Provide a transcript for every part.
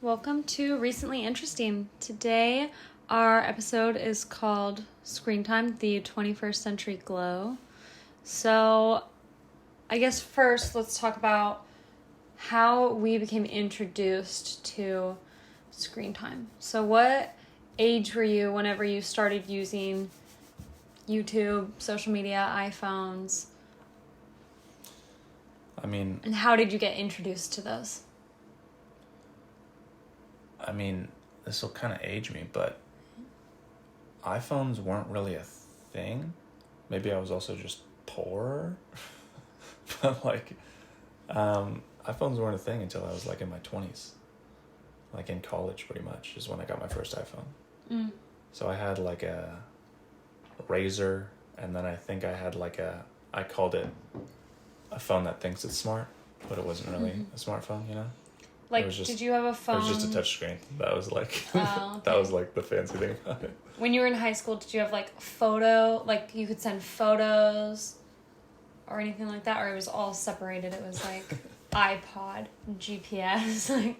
Welcome to Recently Interesting. Today, our episode is called Screen Time, the 21st Century Glow. So, I guess first, let's talk about how we became introduced to screen time. So, what age were you whenever you started using YouTube, social media, iPhones? And how did you get introduced to those? This will kind of age me, but iPhones weren't really a thing. Maybe I was also just poor. But iPhones weren't a thing until I was in my 20s. In college pretty much is when I got my first iPhone. So I had a Razr, and then I think I had I called it a phone that thinks it's smart, but it wasn't really a smartphone, you know? Did you have a phone? It was just a touch screen. That was okay. that was the fancy thing about it. When you were in high school, did you have photo, you could send photos or anything like that? Or it was all separated? It was iPod, GPS,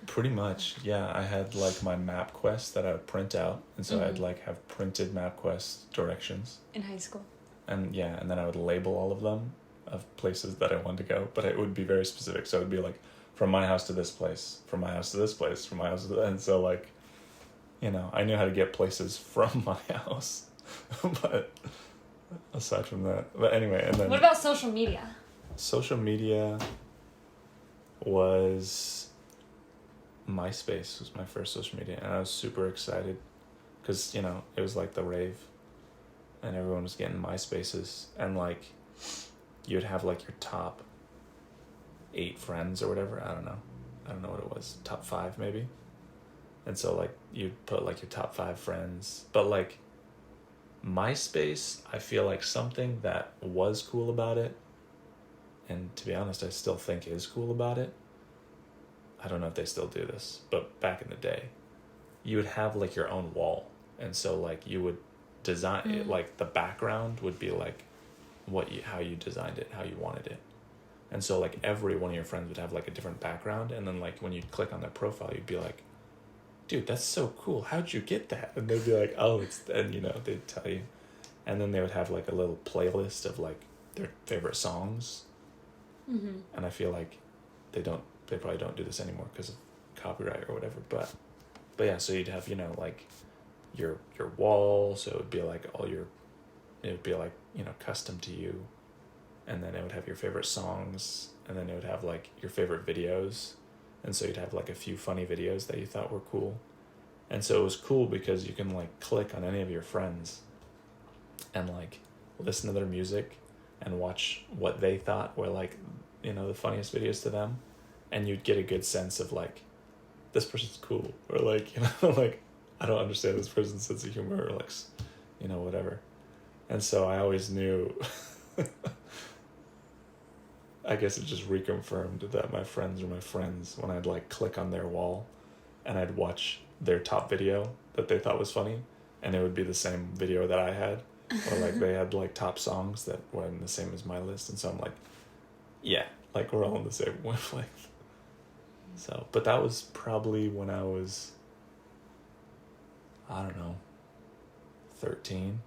Pretty much, yeah. I had my MapQuest that I would print out, and so I'd have printed MapQuest directions. In high school. And yeah, and then I would label all of them of places that I wanted to go, but it would be very specific. So it would be from my house to this place, from my house to this place, from my house to and so I knew how to get places from my house. But aside from that, but anyway, and then what about social media? Social media was MySpace was my first social media, and I was super excited because it was the rave, and everyone was getting MySpaces, and you'd have your top 8 friends or whatever. I don't know what it was, top 5 maybe. And so you'd put your top 5 friends, but MySpace, I feel something that was cool about it, and to be honest I still think is cool about it, I don't know if they still do this, but back in the day you would have your own wall, and so you would design it, the background would be how you designed it, how you wanted it. And so every one of your friends would have a different background, and then when you'd click on their profile you'd be dude, that's so cool, how'd you get that? And they'd be oh, it's, and they'd tell you, and then they would have a little playlist of their favorite songs. And I feel they probably don't do this anymore because of copyright or whatever, but yeah, so you'd have your wall, so it would be it would be custom to you, and then it would have your favorite songs, and then it would have your favorite videos, and so you'd have a few funny videos that you thought were cool. And so it was cool because you can click on any of your friends and listen to their music and watch what they thought were the funniest videos to them, and you'd get a good sense of this person's cool, or I don't understand this person's sense of humor, or whatever. And so I always knew I guess it just reconfirmed that my friends were my friends when I'd click on their wall and I'd watch their top video that they thought was funny, and it would be the same video that I had, or they had top songs that were the same as my list, and so I'm yeah, we're all on the same wavelength. So, but that was probably when I was, I don't know, 13.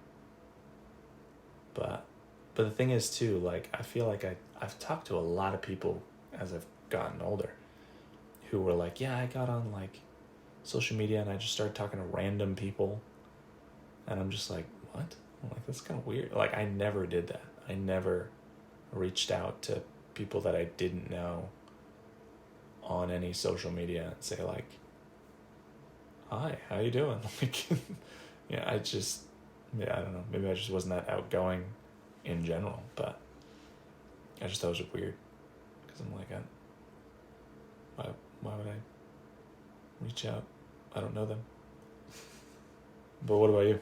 But the thing is too, I feel I've talked to a lot of people as I've gotten older who were yeah, I got on social media and I just started talking to random people, and I'm just what? I'm that's kind of weird. I never did that. I never reached out to people that I didn't know on any social media and say hi, how you doing? Yeah, I don't know, maybe I just wasn't that outgoing in general, but I just thought it was weird because I'm why would I reach out? I don't know them. But what about you?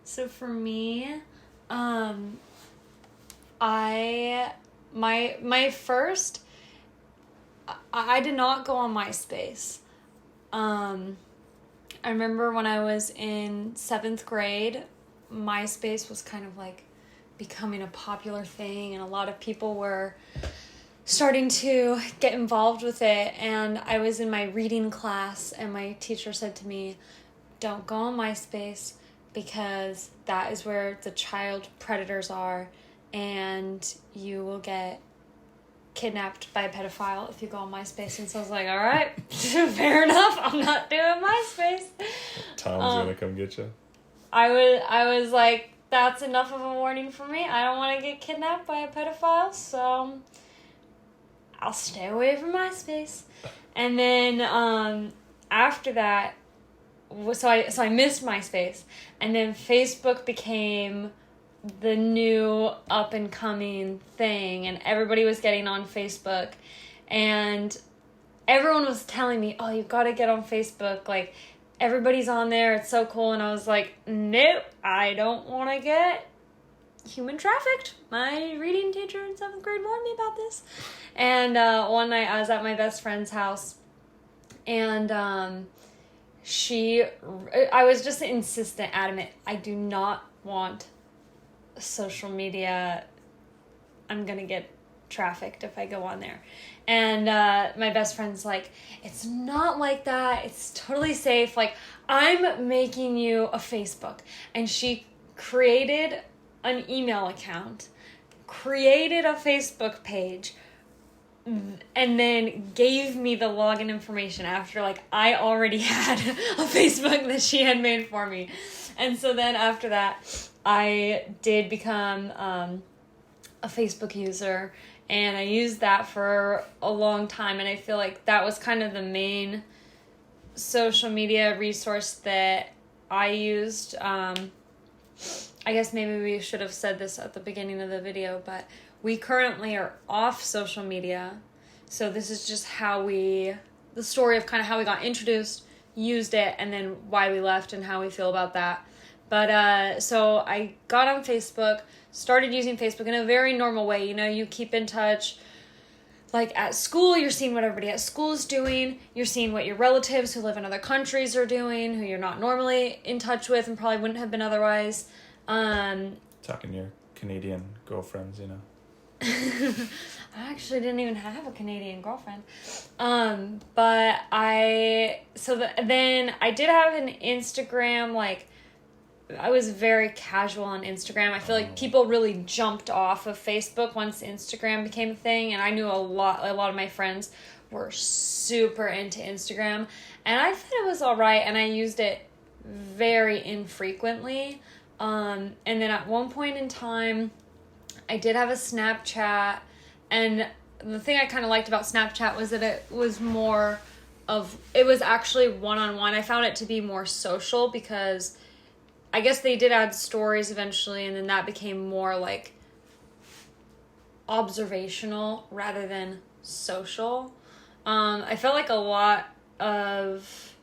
So for me, my first, I did not go on MySpace. I remember when I was in 7th grade, MySpace was kind of becoming a popular thing, and a lot of people were starting to get involved with it, and I was in my reading class, and my teacher said to me, don't go on MySpace because that is where the child predators are, and you will get kidnapped by a pedophile if you go on MySpace. And so I was like, all right, fair enough, I'm not doing MySpace. Tom's gonna come get you. I was like, that's enough of a warning for me. I don't want to get kidnapped by a pedophile, so I'll stay away from MySpace. And then after that, so I missed MySpace, and then Facebook became the new up and coming thing, and everybody was getting on Facebook, and everyone was telling me, oh, you gotta get on Facebook, like everybody's on there, it's so cool. And I was like, nope, I don't want to get human trafficked. My reading teacher in 7th grade warned me about this. And one night I was at my best friend's house, and I was just insistent, adamant, I do not want social media. I'm gonna get trafficked if I go on there. And my best friend's like, it's not like that, it's totally safe, like I'm making you a Facebook. And she created an email account, created a Facebook page, and then gave me the login information after like I already had a Facebook that she had made for me. And so then after that I did become a Facebook user, and I used that for a long time, and I feel like that was kind of the main social media resource that I used. I guess maybe we should have said this at the beginning of the video, but we currently are off social media. So this is just the story of kind of how we got introduced, used it, and then why we left and how we feel about that. But so I got on Facebook, started using Facebook in a very normal way. You know, you keep in touch. Like at school, you're seeing what everybody at school is doing. You're seeing what your relatives who live in other countries are doing, who you're not normally in touch with and probably wouldn't have been otherwise. Talking to your Canadian girlfriends, you know. I actually didn't even have a Canadian girlfriend. Then I did have an Instagram, like, I was very casual on Instagram. I feel like people really jumped off of Facebook once Instagram became a thing, and I knew a lot of my friends were super into Instagram, and I thought it was all right, and I used it very infrequently. And then at one point in time, I did have a Snapchat, and the thing I kind of liked about Snapchat was that it was actually one-on-one. I found it to be more social because I guess they did add stories eventually, and then that became more like observational rather than social. I felt like a lot of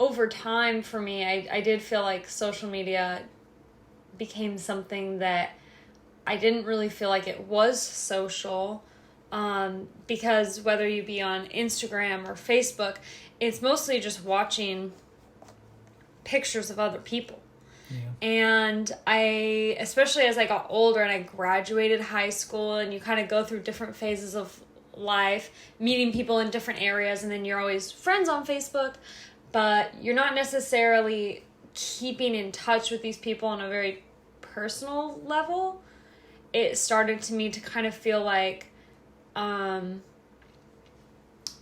over time for me, I did feel like social media became something that I didn't really feel like it was social, because whether you be on Instagram or Facebook, it's mostly just watching pictures of other people. Yeah. And especially as I got older and I graduated high school, and you kind of go through different phases of life, meeting people in different areas, and then you're always friends on Facebook, but you're not necessarily keeping in touch with these people on a very personal level. It started to me to kind of feel like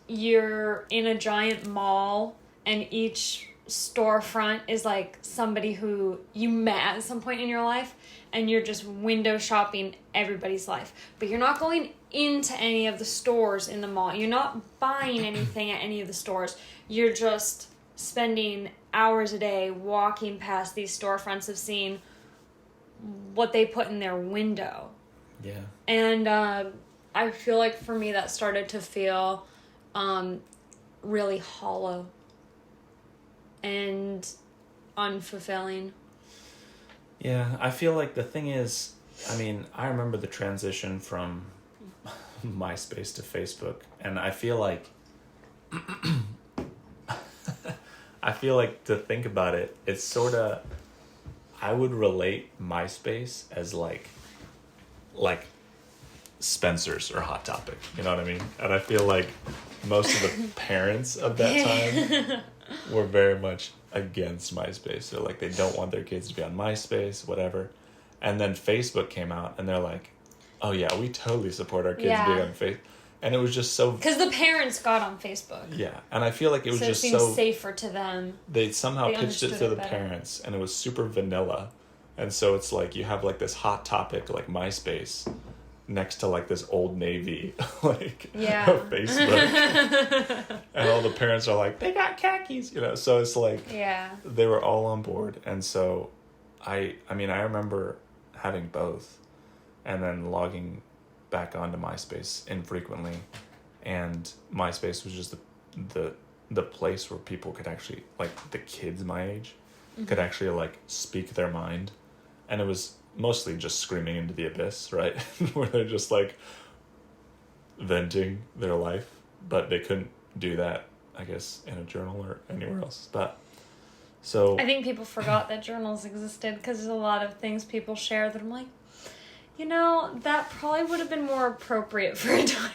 you're in a giant mall, and each storefront is like somebody who you met at some point in your life, and you're just window shopping everybody's life, but you're not going into any of the stores in the mall. You're not buying anything at any of the stores. You're just spending hours a day walking past these storefronts of seeing what they put in their window. Yeah. And I feel like for me that started to feel really hollow and unfulfilling. Yeah, I feel like the thing is, I mean, I remember the transition from MySpace to Facebook, and I feel like to think about it, it's sort of, I would relate MySpace as like Spencer's or Hot Topic. You know what I mean? And I feel like most of the parents of that time were very much against MySpace. They're like, they don't want their kids to be on MySpace, whatever. And then Facebook came out, and they're like, oh yeah, we totally support our kids being on Facebook. And it was just so... Because the parents got on Facebook. Yeah, and I feel like it was so just it seems safer to them. They somehow pitched it to the parents, and it was super vanilla. And so it's like, you have like this Hot Topic, like MySpace, next to like this Old Navy, like Facebook. And all the parents are like, they got khakis, you know? So it's like... Yeah. They were all on board. And so I mean, I remember having both, and then logging back onto MySpace infrequently, and MySpace was just the place where people could actually, like, the kids my age could actually like speak their mind, and it was mostly just screaming into the abyss, right? Where they're just like venting their life, but they couldn't do that, I guess, in a journal or anywhere else. But so I think people forgot that journals existed, because there's a lot of things people share that I'm like, you know, that probably would have been more appropriate for a diary.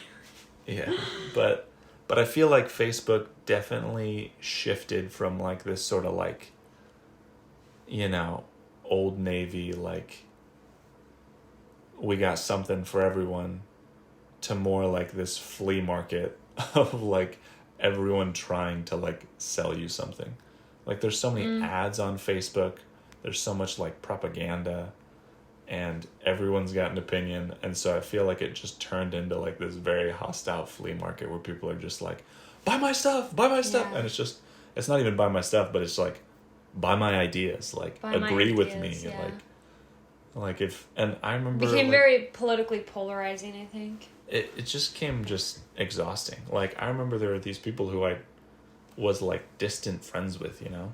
Yeah, but I feel like Facebook definitely shifted from like this sort of like, you know, Old Navy, like, we got something for everyone, to more like this flea market of like everyone trying to like sell you something. Like, there's so many ads on Facebook, there's so much like propaganda, and everyone's got an opinion, and so I feel like it just turned into like this very hostile flea market where people are just like, buy my stuff, and it's not even buy my stuff, but it's like, buy my ideas, like, agree with me, like if, and I remember became like, very politically polarizing, I think. it just came just exhausting. Like, I remember there were these people who I was like distant friends with, you know,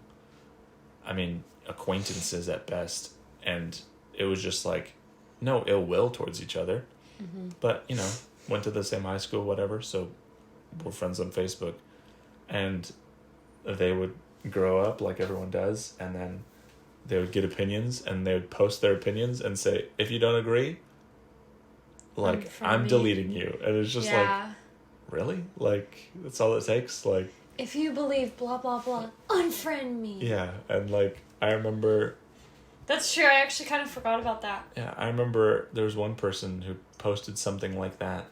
I mean, acquaintances at best, and it was just like no ill will towards each other, but, you know, went to the same high school, whatever, so we're friends on Facebook, and they would grow up like everyone does, and then they would get opinions, and they would post their opinions and say, if you don't agree, like, I'm deleting you. And it's just like, really? Like, that's all it takes? Like, if you believe blah blah blah, unfriend me. Yeah, and like, I remember... That's true, I actually kind of forgot about that. Yeah, I remember there was one person who posted something like that,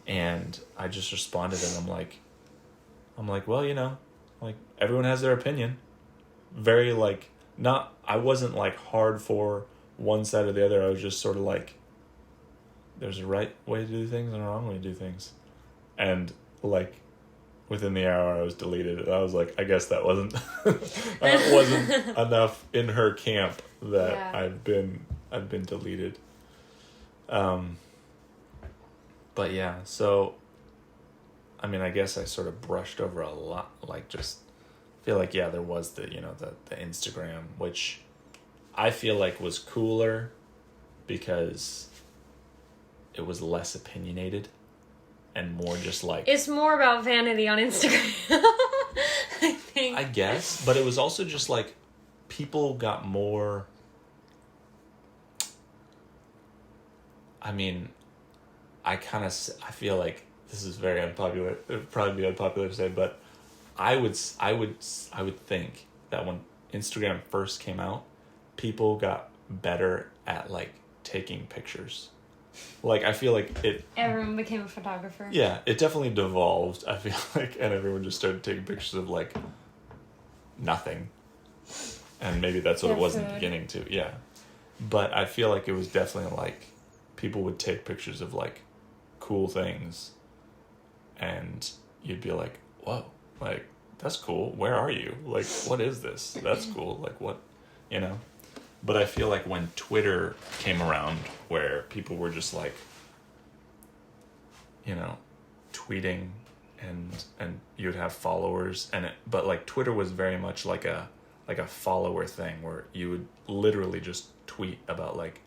and I just responded, and I'm like, well, you know, like, everyone has their opinion. Very, like, I wasn't, like, hard for one side or the other. I was just sort of like, there's a right way to do things and a wrong way to do things. And, like, within the hour I was deleted, and I was like, I guess that wasn't that wasn't enough in her camp that I've been deleted. But yeah, so I mean, I guess I sort of brushed over a lot, like, just feel like, yeah, there was the, you know, the Instagram, which I feel like was cooler because it was less opinionated and more just like... It's more about vanity on Instagram, I think. I guess, but it was also just like people got more... I mean, I feel like this is very unpopular. It would probably be unpopular to say, but I would think that when Instagram first came out, people got better at like taking pictures. Like, I feel like everyone became a photographer. Yeah, it definitely devolved, I feel like, and everyone just started taking pictures of like nothing. And maybe that's what it was in the beginning too. Yeah. But I feel like it was definitely like people would take pictures of like cool things, and you'd be like, whoa, like, that's cool. Where are you? Like, what is this? That's cool. Like, what, you know? But I feel like when Twitter came around, where people were just like, you know, tweeting, and you'd have followers, but like Twitter was very much like a follower thing, where you would literally just tweet about like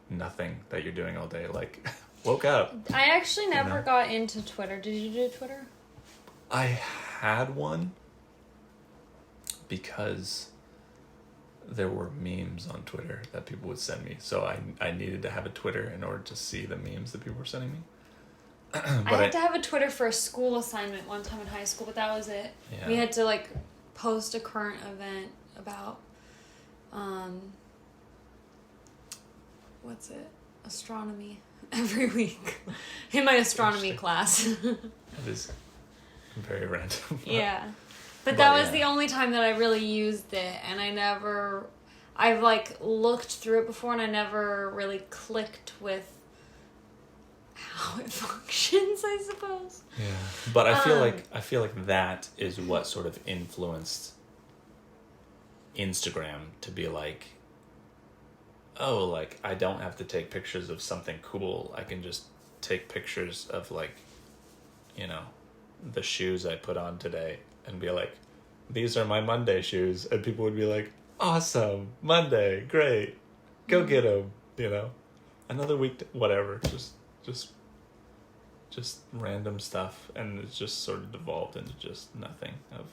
nothing that you're doing all day, like woke up. I actually never got into Twitter. Did you do Twitter? I had one because there were memes on Twitter that people would send me. So I needed to have a Twitter in order to see the memes that people were sending me. I had to have a Twitter for a school assignment one time in high school, but that was it. Yeah. We had to like post a current event about what's it? Astronomy every week in my astronomy class. It is very random. Yeah. But that was yeah. the only time that I really used it, and I've like looked through it before and I never really clicked with how it functions, I suppose. Yeah. But I feel like that is what sort of influenced Instagram to be like, oh, like I don't have to take pictures of something cool. I can just take pictures of like, you know, the shoes I put on today and be like, these are my Monday shoes. And people would be like, awesome, Monday, great, go get them, you know, another week, whatever, just random stuff. And it just sort of devolved into just nothing, of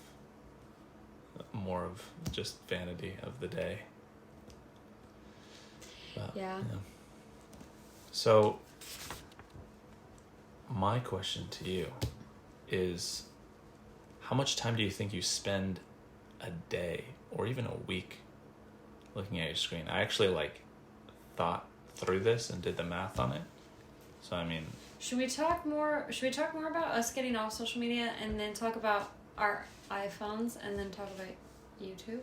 more of just vanity of the day. But, Yeah. So my question to you is, how much time do you think you spend a day or even a week looking at your screen? I actually like thought through this and did the math on it. So I mean, Should we talk more about us getting off social media and then talk about our iPhones and then talk about YouTube?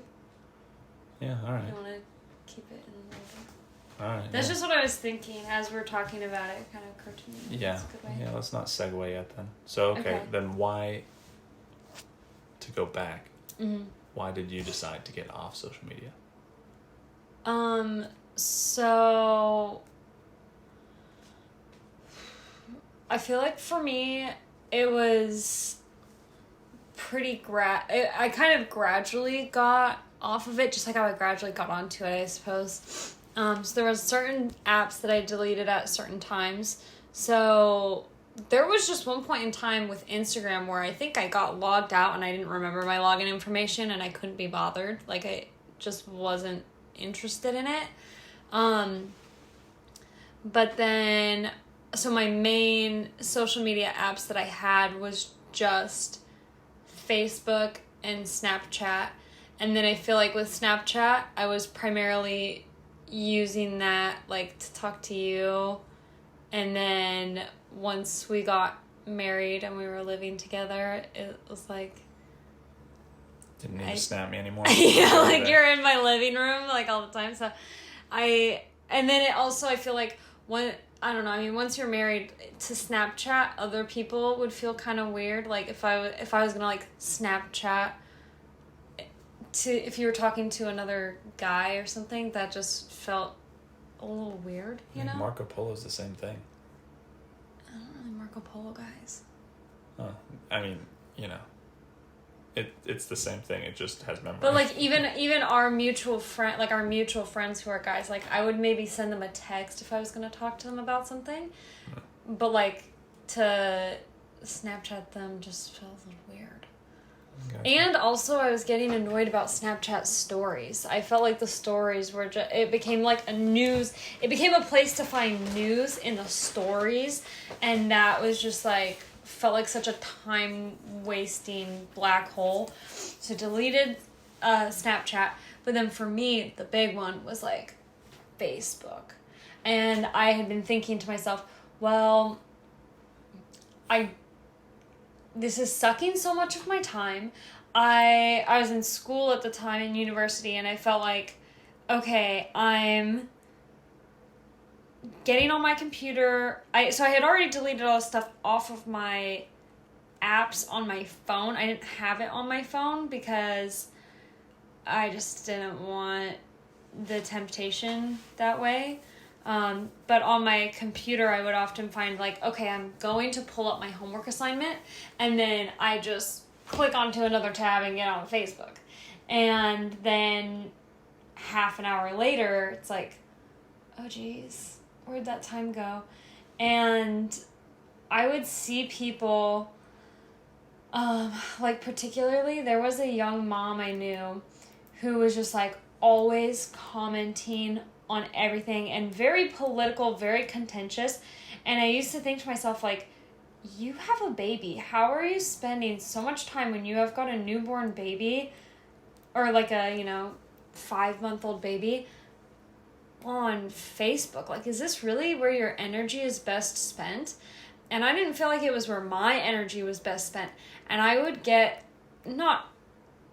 yeah, all right. You want to keep it in a little bit? All right. That's yeah. just what I was thinking as we were talking about it. It kind of occurred to me. Yeah. That's a good way. Yeah, let's not segue yet then. So, okay. Then why, to go back, why did you decide to get off social media? So I feel like for me, it was pretty I kind of gradually got off of it, just like how I gradually got onto it, I suppose. So there was certain apps that I deleted at certain times. So there was just one point in time with Instagram where I think I got logged out and I didn't remember my login information and I couldn't be bothered. Like, I just wasn't interested in it. But then, so my main social media apps that I had was just Facebook and Snapchat. And then I feel like with Snapchat, I was primarily using that like to talk to you. And then once we got married and we were living together, it was like, Didn't need to snap me anymore. yeah, like you're in my living room like all the time. So and then it also, I feel like I don't know, I mean, once you're married, to Snapchat other people would feel kind of weird. Like if I was gonna like Snapchat if you were talking to another guy or something, that just felt a little weird, you know? Marco Polo's the same thing. I don't really Marco Polo guys. Huh. I mean, you know, it's the same thing. It just has memory. But like even our mutual friends who are guys, like I would maybe send them a text if I was going to talk to them about something. But like to Snapchat them just felt a little weird. Gotcha. And also I was getting annoyed about Snapchat stories. I felt like the stories were it became like it became a place to find news in the stories, and that was just like felt like such a time wasting black hole. So deleted Snapchat, but then for me the big one was like Facebook. And I had been thinking to myself, well, this is sucking so much of my time. I was in school at the time, in university, and I felt like, okay, I'm getting on my computer. So I had already deleted all the stuff off of my apps on my phone. I didn't have it on my phone because I just didn't want the temptation that way. But on my computer, I would often find like, okay, I'm going to pull up my homework assignment, and then I just click onto another tab and get on Facebook. And then half an hour later, it's like, oh geez, where'd that time go? And I would see people, like particularly, there was a young mom I knew who was just like always commenting on everything and very political, very contentious. And I used to think to myself, like, you have a baby. How are you spending so much time when you have got a newborn baby or like a, 5-month-old baby on Facebook? Like, is this really where your energy is best spent? And I didn't feel like it was where my energy was best spent. And I would get, not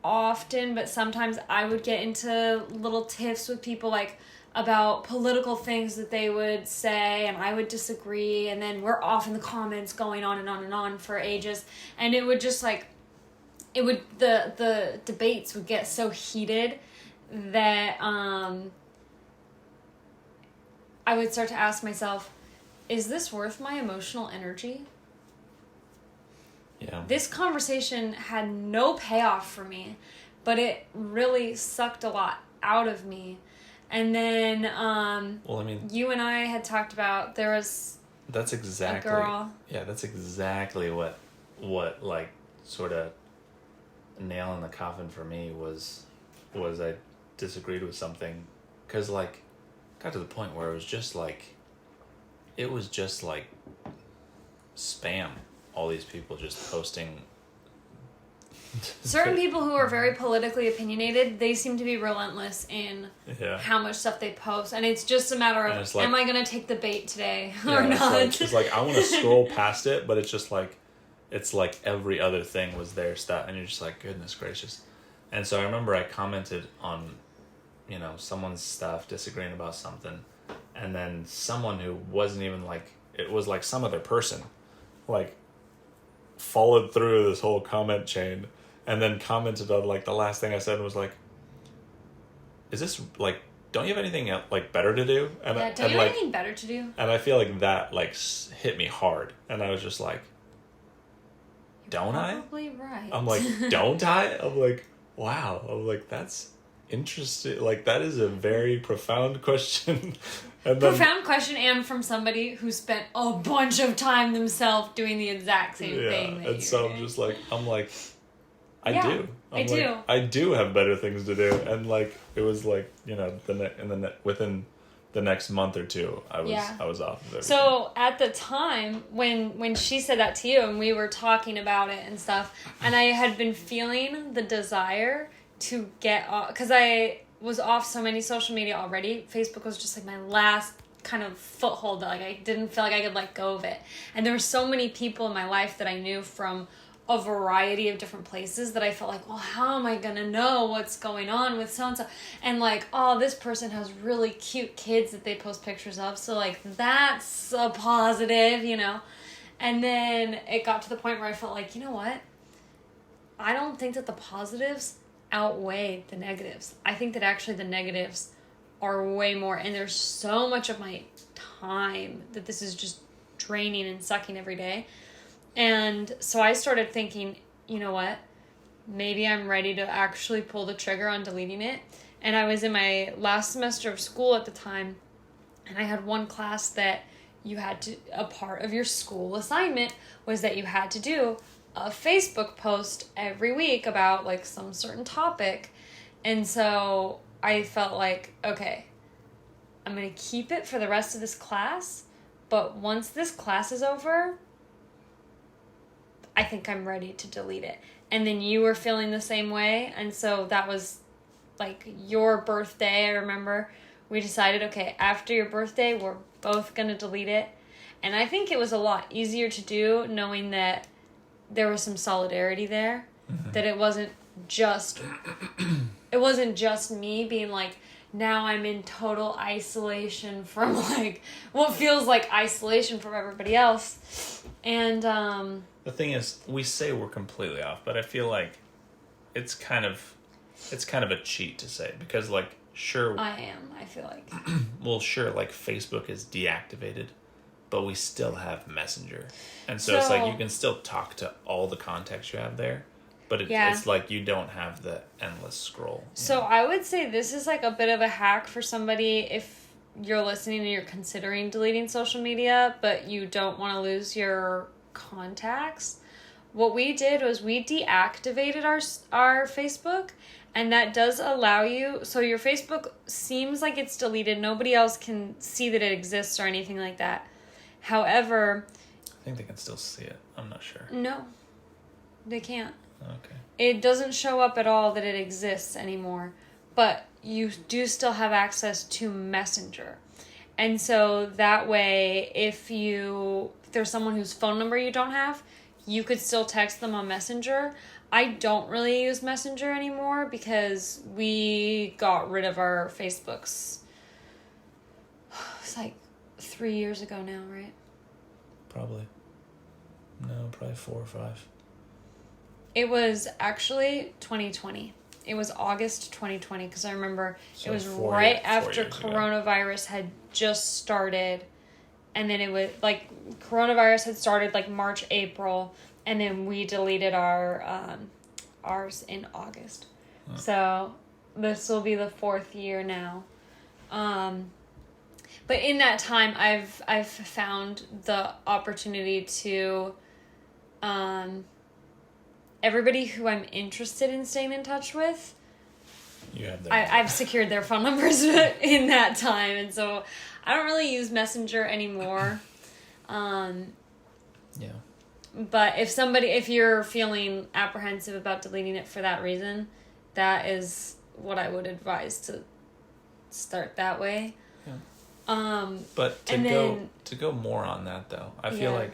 often, but sometimes I would get into little tiffs with people, like, about political things that they would say, and I would disagree, and then we're off in the comments going on and on and on for ages. And it would just, like, the debates would get so heated that I would start to ask myself, is this worth my emotional energy? Yeah. This conversation had no payoff for me, but it really sucked a lot out of me. And then well, I mean, you and I had talked about there was that's exactly a girl. Yeah, that's exactly what like sort of nail in the coffin for me was I disagreed with something, because like got to the point where it was just like spam. All these people just posting. Certain people who are very politically opinionated, they seem to be relentless in how much stuff they post. And it's just a matter of, like, am I going to take the bait today or not? It's like, I want to scroll past it, but it's just like, it's like every other thing was their stuff. And you're just like, goodness gracious. And so I remember I commented on, someone's stuff, disagreeing about something. And then someone who wasn't even like, it was like some other person, like, followed through this whole comment chain and then commented on, like, the last thing I said was like, is this, like, don't you have anything like better to do? And don't you have anything better to do? And I feel like that, like, hit me hard. And I was just like, don't I? Probably right. I'm like, don't I? I'm like, wow. I'm like, that's interesting. Like, that is a very profound question. And then, profound question, and from somebody who spent a bunch of time themselves doing the exact same thing. And so I'm just like, I do. I do. I do have better things to do. And like, it was like, within the next month or two, I was off of it. So at the time when she said that to you and we were talking about it and stuff, and I had been feeling the desire to get off, because I was off so many social media already. Facebook was just like my last kind of foothold that, like, I didn't feel like I could let go of it. And there were so many people in my life that I knew from a variety of different places that I felt like, well, how am I gonna know what's going on with so-and-so? And like, oh, this person has really cute kids that they post pictures of, so like, that's a positive, And then it got to the point where I felt like, you know what? I don't think that the positives outweigh the negatives. I think that actually the negatives are way more, and there's so much of my time that this is just draining and sucking every day. And so I started thinking, you know what? Maybe I'm ready to actually pull the trigger on deleting it. And I was in my last semester of school at the time, and I had one class that a part of your school assignment was that you had to do a Facebook post every week about like some certain topic. And so I felt like, okay, I'm going to keep it for the rest of this class, but once this class is over, I think I'm ready to delete it. And then you were feeling the same way. And so that was like your birthday. I remember we decided, okay, after your birthday, we're both going to delete it. And I think it was a lot easier to do knowing that there was some solidarity there, that it wasn't just me being like, now I'm in total isolation from like what feels like isolation from everybody else. And the thing is, we say we're completely off, but I feel like it's kind of a cheat to say, because like, sure, I feel like well, sure, like Facebook is deactivated, but we still have Messenger. And so it's like you can still talk to all the contacts you have there, but it's like you don't have the endless scroll. So I would say this is like a bit of a hack for somebody if you're listening and you're considering deleting social media, but you don't want to lose your contacts. What we did was we deactivated our Facebook, And that does allow you, so your Facebook seems like it's deleted. Nobody else can see that it exists or anything like that. However, I think they can still see it. I'm not sure. no, they can't. Okay. It doesn't show up at all that it exists anymore, but you do still have access to Messenger. And so that way, if there's someone whose phone number you don't have, you could still text them on Messenger. I don't really use Messenger anymore because we got rid of our Facebooks. It's like 3 years ago now, right? Probably. No, probably 4 or 5. It was actually 2020. It was August 2020 because I remember So it was 4 right years after ago. coronavirus had just started. And then it was like coronavirus had started like March, April, and then we deleted ours in August. Huh. So this will be the 4th year now. But in that time, I've found the opportunity to, everybody who I'm interested in staying in touch with, You have their I've secured their phone numbers in that time, and so I don't really use Messenger anymore. Yeah. But if you're feeling apprehensive about deleting it for that reason, that is what I would advise, to start that way. Yeah. But to go more on that though, I feel Yeah. like,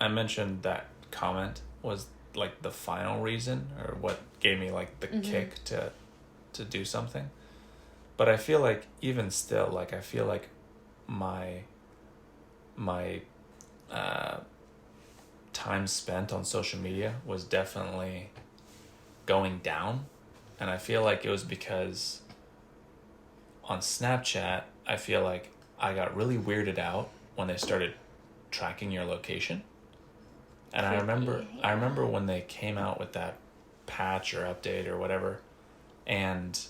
I mentioned that comment was like the final reason or what gave me like the kick to do something. But I feel like even still, like I feel like my time spent on social media was definitely going down, and I feel like it was because on Snapchat I feel like I got really weirded out when they started tracking your location. And I remember when they came out with that patch or update or whatever, and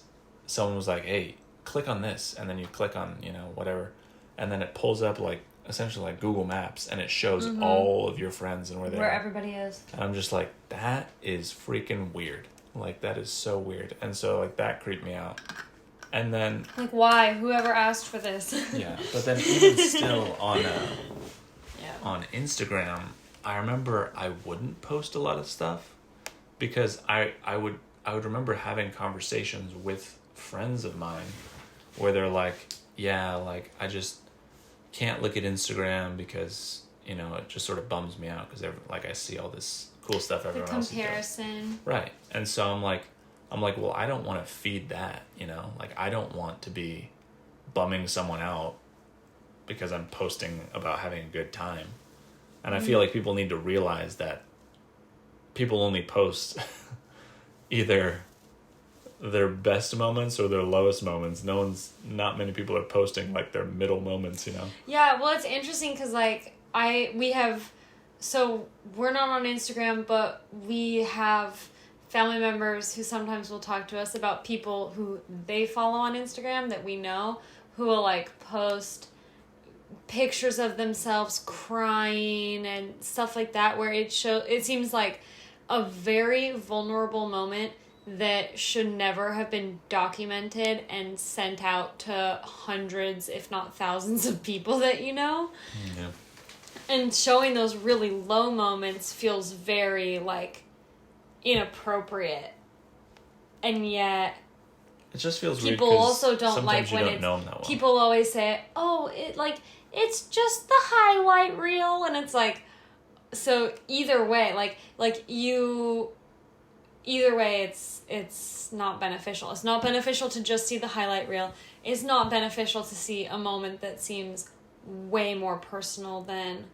someone was like, hey, click on this, and then you click on whatever, and then it pulls up like essentially like Google Maps, and it shows all of your friends and where they are. Everybody is. And I'm just like, that is freaking weird. Like, that is so weird. And so like that creeped me out. And then Like, why? Whoever asked for this? yeah, but then even still on Instagram, I remember I wouldn't post a lot of stuff because I would remember having conversations with friends of mine where they're like, yeah, like I just can't look at Instagram because it just sort of bums me out because like I see all this cool stuff everyone else is doing. Comparison. Right. And so I'm like, well, I don't want to feed that, like I don't want to be bumming someone out because I'm posting about having a good time. And I feel like people need to realize that people only post either their best moments or their lowest moments. Not many people are posting like their middle moments, Yeah, well, it's interesting because like so we're not on Instagram, but we have family members who sometimes will talk to us about people who they follow on Instagram that we know, who will like post pictures of themselves crying and stuff like that, where it seems like a very vulnerable moment that should never have been documented and sent out to hundreds, if not thousands of people that Yeah. And showing those really low moments feels very like inappropriate. And yet It just feels people weird 'cause also don't sometimes like you when don't know them that well. people always say, oh, it's just the highlight reel, and it's like, so either way, either way, it's not beneficial. It's not beneficial to just see the highlight reel. It's not beneficial to see a moment that seems way more personal than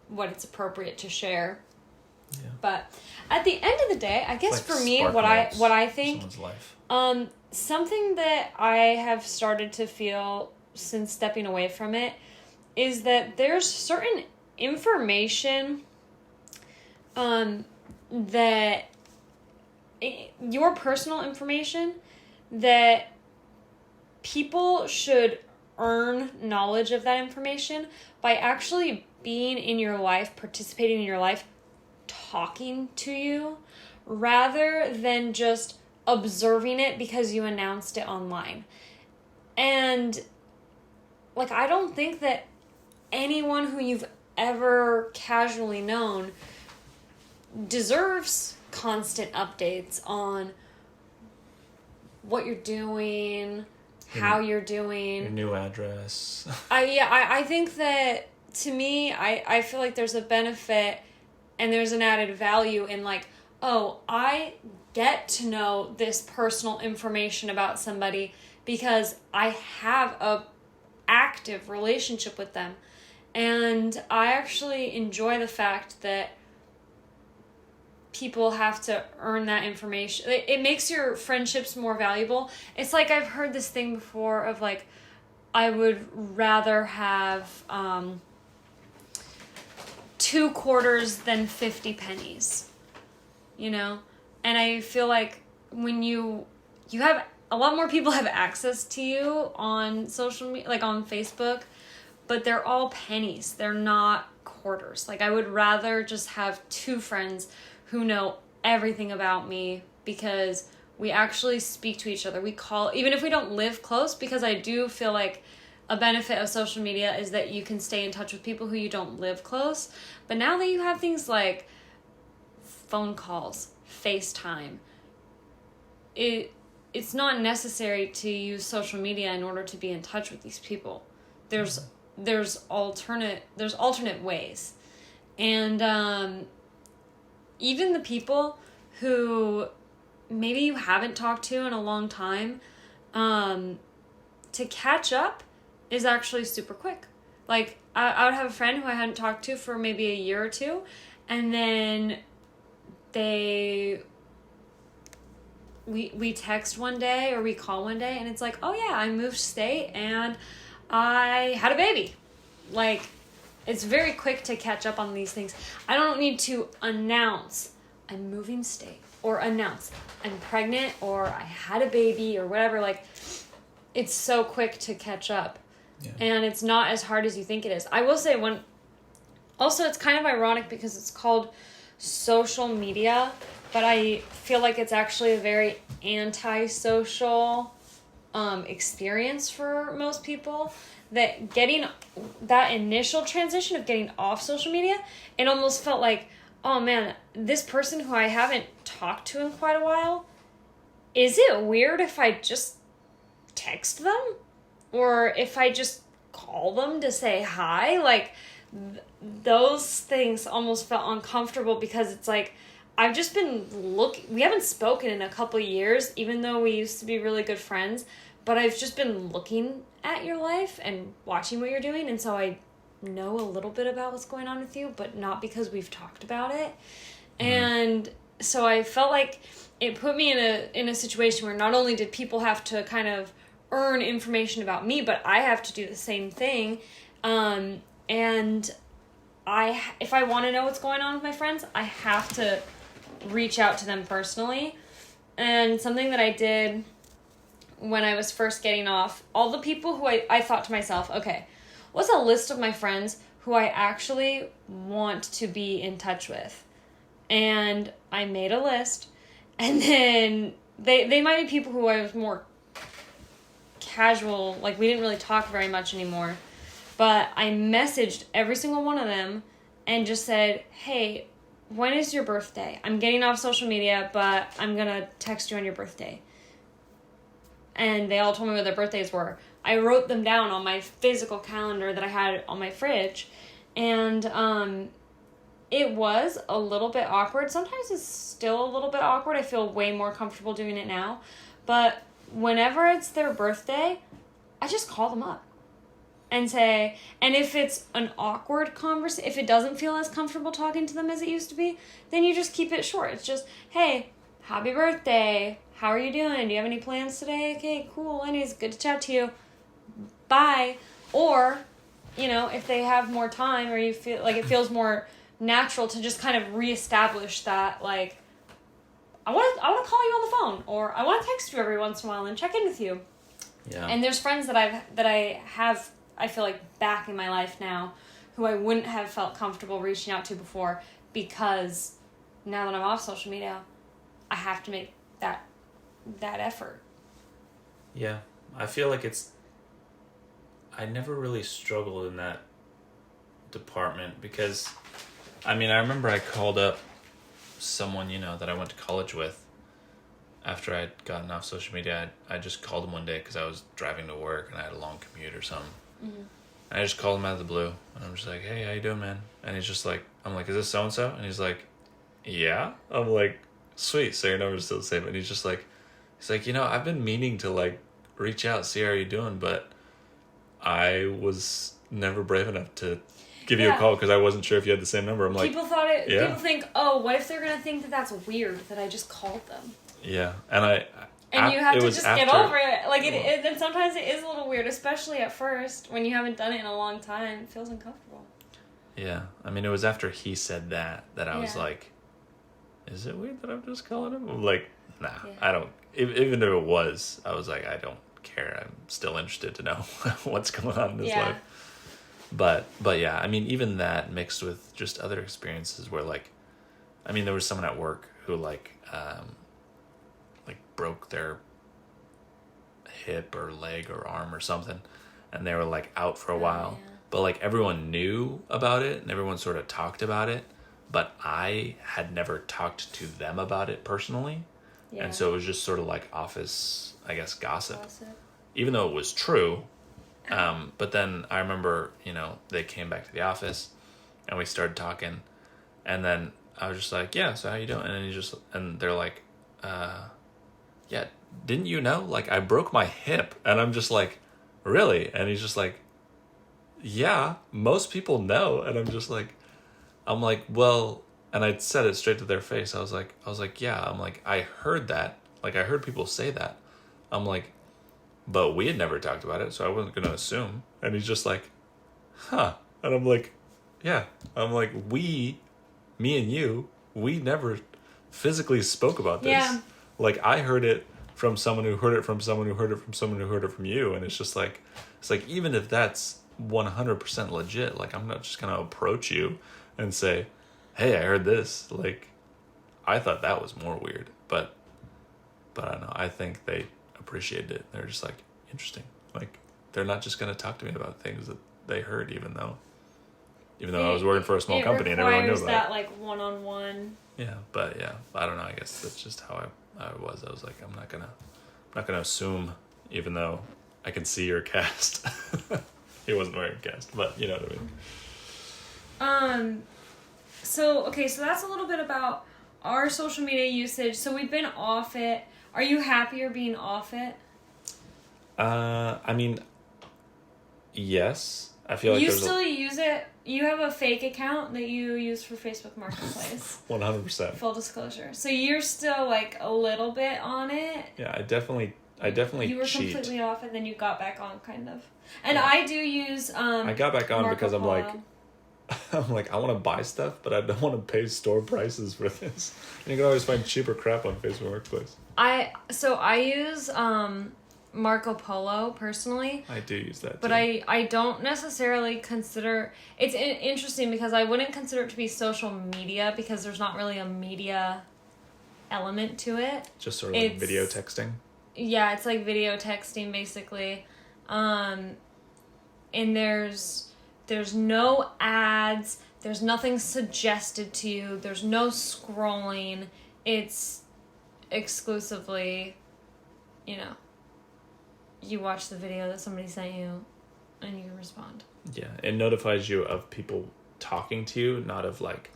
what it's appropriate to share. Yeah. But at the end of the day, I guess Like for me, spark what notes I for think, someone's life. something that I have started to feel since stepping away from it is that there's certain information that your personal information that people should earn knowledge of that information by actually being in your life, participating in your life, talking to you, rather than just observing it because you announced it online. And like, I don't think that anyone who you've ever casually known deserves constant updates on what you're doing, how you're doing, your new address. I think that, to me, I feel like there's a benefit and there's an added value in like, oh, I get to know this personal information about somebody because I have a active relationship with them. And I actually enjoy the fact that people have to earn that information. It makes your friendships more valuable. It's like, I've heard this thing before of like, I would rather have 2 quarters than 50 pennies, you know? And I feel like when you have, a lot more people have access to you on social media, like on Facebook, but they're all pennies. They're not quarters. Like, I would rather just have 2 friends who know everything about me because we actually speak to each other. We call, even if we don't live close, because I do feel like a benefit of social media is that you can stay in touch with people who you don't live close. But now that you have things like phone calls, FaceTime, it's not necessary to use social media in order to be in touch with these people. There's alternate ways. And even the people who maybe you haven't talked to in a long time, to catch up is actually super quick. Like, I would have a friend who I hadn't talked to for maybe a year or 2, and then we text one day or we call one day, and it's like, oh yeah, I moved state and I had a baby. Like, it's very quick to catch up on these things. I don't need to announce I'm moving state or announce I'm pregnant or I had a baby or whatever. Like, it's so quick to catch up. Yeah. And it's not as hard as you think it is. I will say also it's kind of ironic because it's called social media, but I feel like it's actually a very anti-social experience for most people. That getting that initial transition of getting off social media, it almost felt like, oh man, this person who I haven't talked to in quite a while, is it weird if I just text them? Or if I just call them to say hi? Like, those things almost felt uncomfortable because it's like, I've just been we haven't spoken in a couple years, even though we used to be really good friends, but I've just been looking at your life and watching what you're doing, and so I know a little bit about what's going on with you, but not because we've talked about it. And so I felt like it put me in a situation where not only did people have to kind of earn information about me, but I have to do the same thing. And if I want to know what's going on with my friends, I have to reach out to them personally. And something that I did when I was first getting off, all the people who I thought to myself, okay, what's a list of my friends who I actually want to be in touch with? And I made a list, and then they might be people who I was more casual, like we didn't really talk very much anymore, but I messaged every single one of them and just said, hey, when is your birthday? I'm getting off social media, but I'm gonna text you on your birthday. And they all told me what their birthdays were. I wrote them down on my physical calendar that I had on my fridge, and it was a little bit awkward. Sometimes it's still a little bit awkward. I feel way more comfortable doing it now, but whenever it's their birthday, I just call them up and say, and if it's an awkward conversation, if it doesn't feel as comfortable talking to them as it used to be, then you just keep it short. It's just, hey, happy birthday. How are you doing? Do you have any plans today? Okay, cool. Anyways, good to chat to you. Bye. Or, you know, if they have more time or you feel like it feels more natural to just kind of reestablish that, like, I want to call you on the phone, or I want to text you every once in a while and check in with you. Yeah. And there's friends that I have I feel like back in my life now who I wouldn't have felt comfortable reaching out to before, because now that I'm off social media, I have to make that effort. Yeah. I feel like I never really struggled in that department because, I mean, I remember I called up someone, that I went to college with after I'd gotten off social media. I just called him one day because I was driving to work and I had a long commute or something. Mm-hmm. And I just called him out of the blue and I'm just like, hey, how you doing, man? And he's just like, I'm like, is this so-and-so? And he's like, yeah. I'm like, sweet, so your number's still the same. And he's like, I've been meaning to like reach out, see how you're doing, but I was never brave enough to give you a call because I wasn't sure if you had the same number. I'm like, people think, oh, what if they're gonna think that that's weird that I just called them? Yeah, and you have to just get over it. Like and sometimes it is a little weird, especially at first when you haven't done it in a long time. It feels uncomfortable. Yeah, I mean, it was after he said that I was like, is it weird that I'm just calling him? I'm like, nah, I don't. Even if it was, I was like, I don't care. I'm still interested to know what's going on in his life. But yeah, I mean, even that mixed with just other experiences where like, I mean, there was someone at work who like broke their hip or leg or arm or something, and they were like out for a while. Yeah. But like everyone knew about it and everyone sort of talked about it, but I had never talked to them about it personally. Yeah. And so it was just sort of like office, I guess, gossip. Even though it was true. But then I remember, they came back to the office and we started talking, and then I was just like, yeah, so how you doing? And they're like, yeah, didn't you know? Like, I broke my hip. And I'm just like, really? And he's just like, yeah, most people know. And I'm like, well, and I said it straight to their face. I was like, yeah, I'm like, I heard that. Like, I heard people say that. I'm like, but we had never talked about it, so I wasn't going to assume. And he's just like, huh. And I'm like, yeah. I'm like, me and you, we never physically spoke about this. Yeah. Like, I heard it from someone who heard it from someone who heard it from someone who heard it from you. And it's just like, even if that's 100% legit, like, I'm not just going to approach you and say, hey, I heard this. Like, I thought that was more weird. But I don't know. I think they appreciated it. They're just like, interesting. Like, they're not just going to talk to me about things that they heard, even though I was working for a small company and everyone knew about that, like, one-on-one. Yeah, but yeah, I don't know. I guess that's just how I was. I was like, I'm not gonna assume, even though I can see your cast. He wasn't wearing a cast, but you know what I mean. So that's a little bit about our social media usage. So we've been off it. Are you happier being off it? I mean, yes. I feel like you still use it. You have a fake account that you use for Facebook Marketplace. 100%. Full disclosure. So you're still like a little bit on it. Yeah, I definitely You were cheat. Completely off, and then you got back on, kind of. And yeah. I do use. I got back on because I'm like, I want to buy stuff, but I don't want to pay store prices for this. And you can always find cheaper crap on Facebook Marketplace. I use Marco Polo personally. I do use that too. But I don't necessarily consider... It's interesting because I wouldn't consider it to be social media because there's not really a media element to it. Just sort of like video texting? Yeah, it's like video texting basically. And there's no ads, there's nothing suggested to you, there's no scrolling. It's exclusively, you watch the video that somebody sent you and you respond. Yeah, it notifies you of people talking to you, not of like,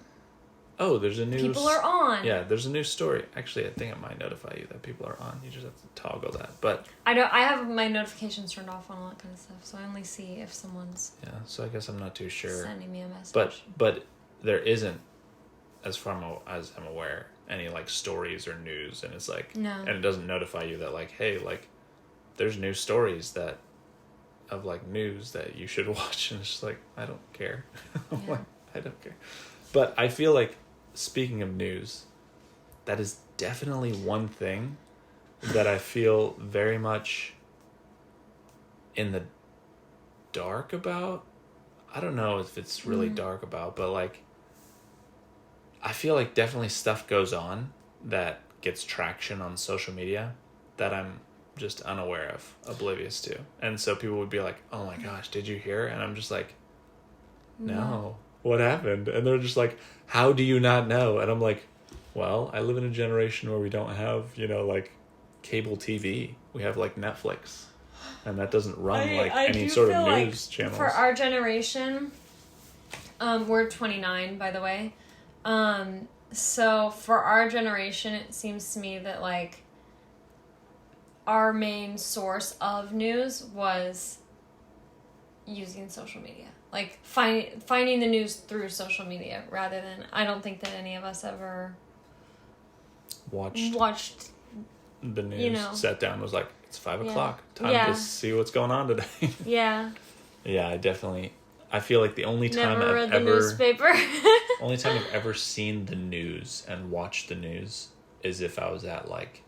oh, there's a new... People are on. Yeah, there's a new story. Actually, I think it might notify you that people are on. You just have to toggle that. But I have my notifications turned off on all that kind of stuff, so I only see if someone's... Yeah, so I guess I'm not too sure. Sending me a message. But there isn't, as far as I'm aware, any like stories or news, and it's like... No. And it doesn't notify you that like, hey, like, there's new stories of like news that you should watch, and it's just like, I don't care. Yeah. Like, I don't care. But I feel like, speaking of news, that is definitely one thing that I feel very much in the dark about. I don't know if it's really dark about, but like, I feel like definitely stuff goes on that gets traction on social media that I'm just unaware of, oblivious to. And so people would be like, oh my gosh, did you hear? And I'm just like, no. What happened? And they're just like, how do you not know? And I'm like, well, I live in a generation where we don't have, like cable TV. We have like Netflix. And that doesn't run any sort of news channels. For our generation, we're 29, by the way. So for our generation, it seems to me that like our main source of news was using social media. Like finding the news through social media rather than, I don't think that any of us ever watched the news, sat down, was like, it's 5 o'clock. Time to see what's going on today. Yeah. Yeah, I feel like the only time Never read the newspaper. only time I've ever seen the news and watched the news is if I was at like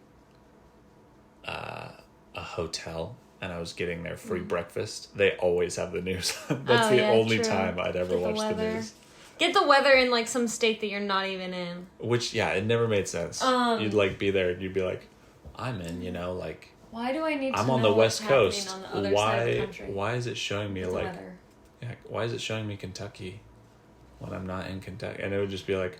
a hotel and I was getting their free breakfast. They always have the news. That's the only time I'd ever watch the news. Get the weather in like some state that you're not even in. Which, it never made sense. You'd like be there and you'd be like, I'm in, like, why do I need to I'm know on the West what's Coast. On the other side of the country? Why is it showing me like, weather. Why is it showing me Kentucky when I'm not in Kentucky? And it would just be like,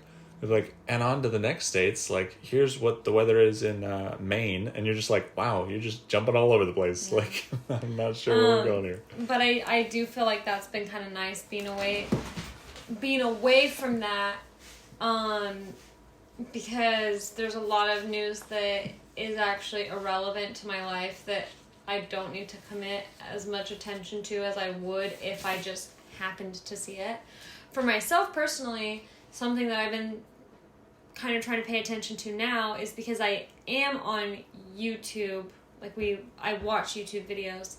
and on to the next states, like, here's what the weather is in Maine, and you're just like, wow, you're just jumping all over the place. Yeah. Like, I'm not sure where we're going here. But I do feel like that's been kind of nice being away from that, because there's a lot of news that is actually irrelevant to my life that I don't need to commit as much attention to as I would if I just happened to see it. For myself personally, something that I've been kind of trying to pay attention to now is because I am on YouTube. I watch YouTube videos,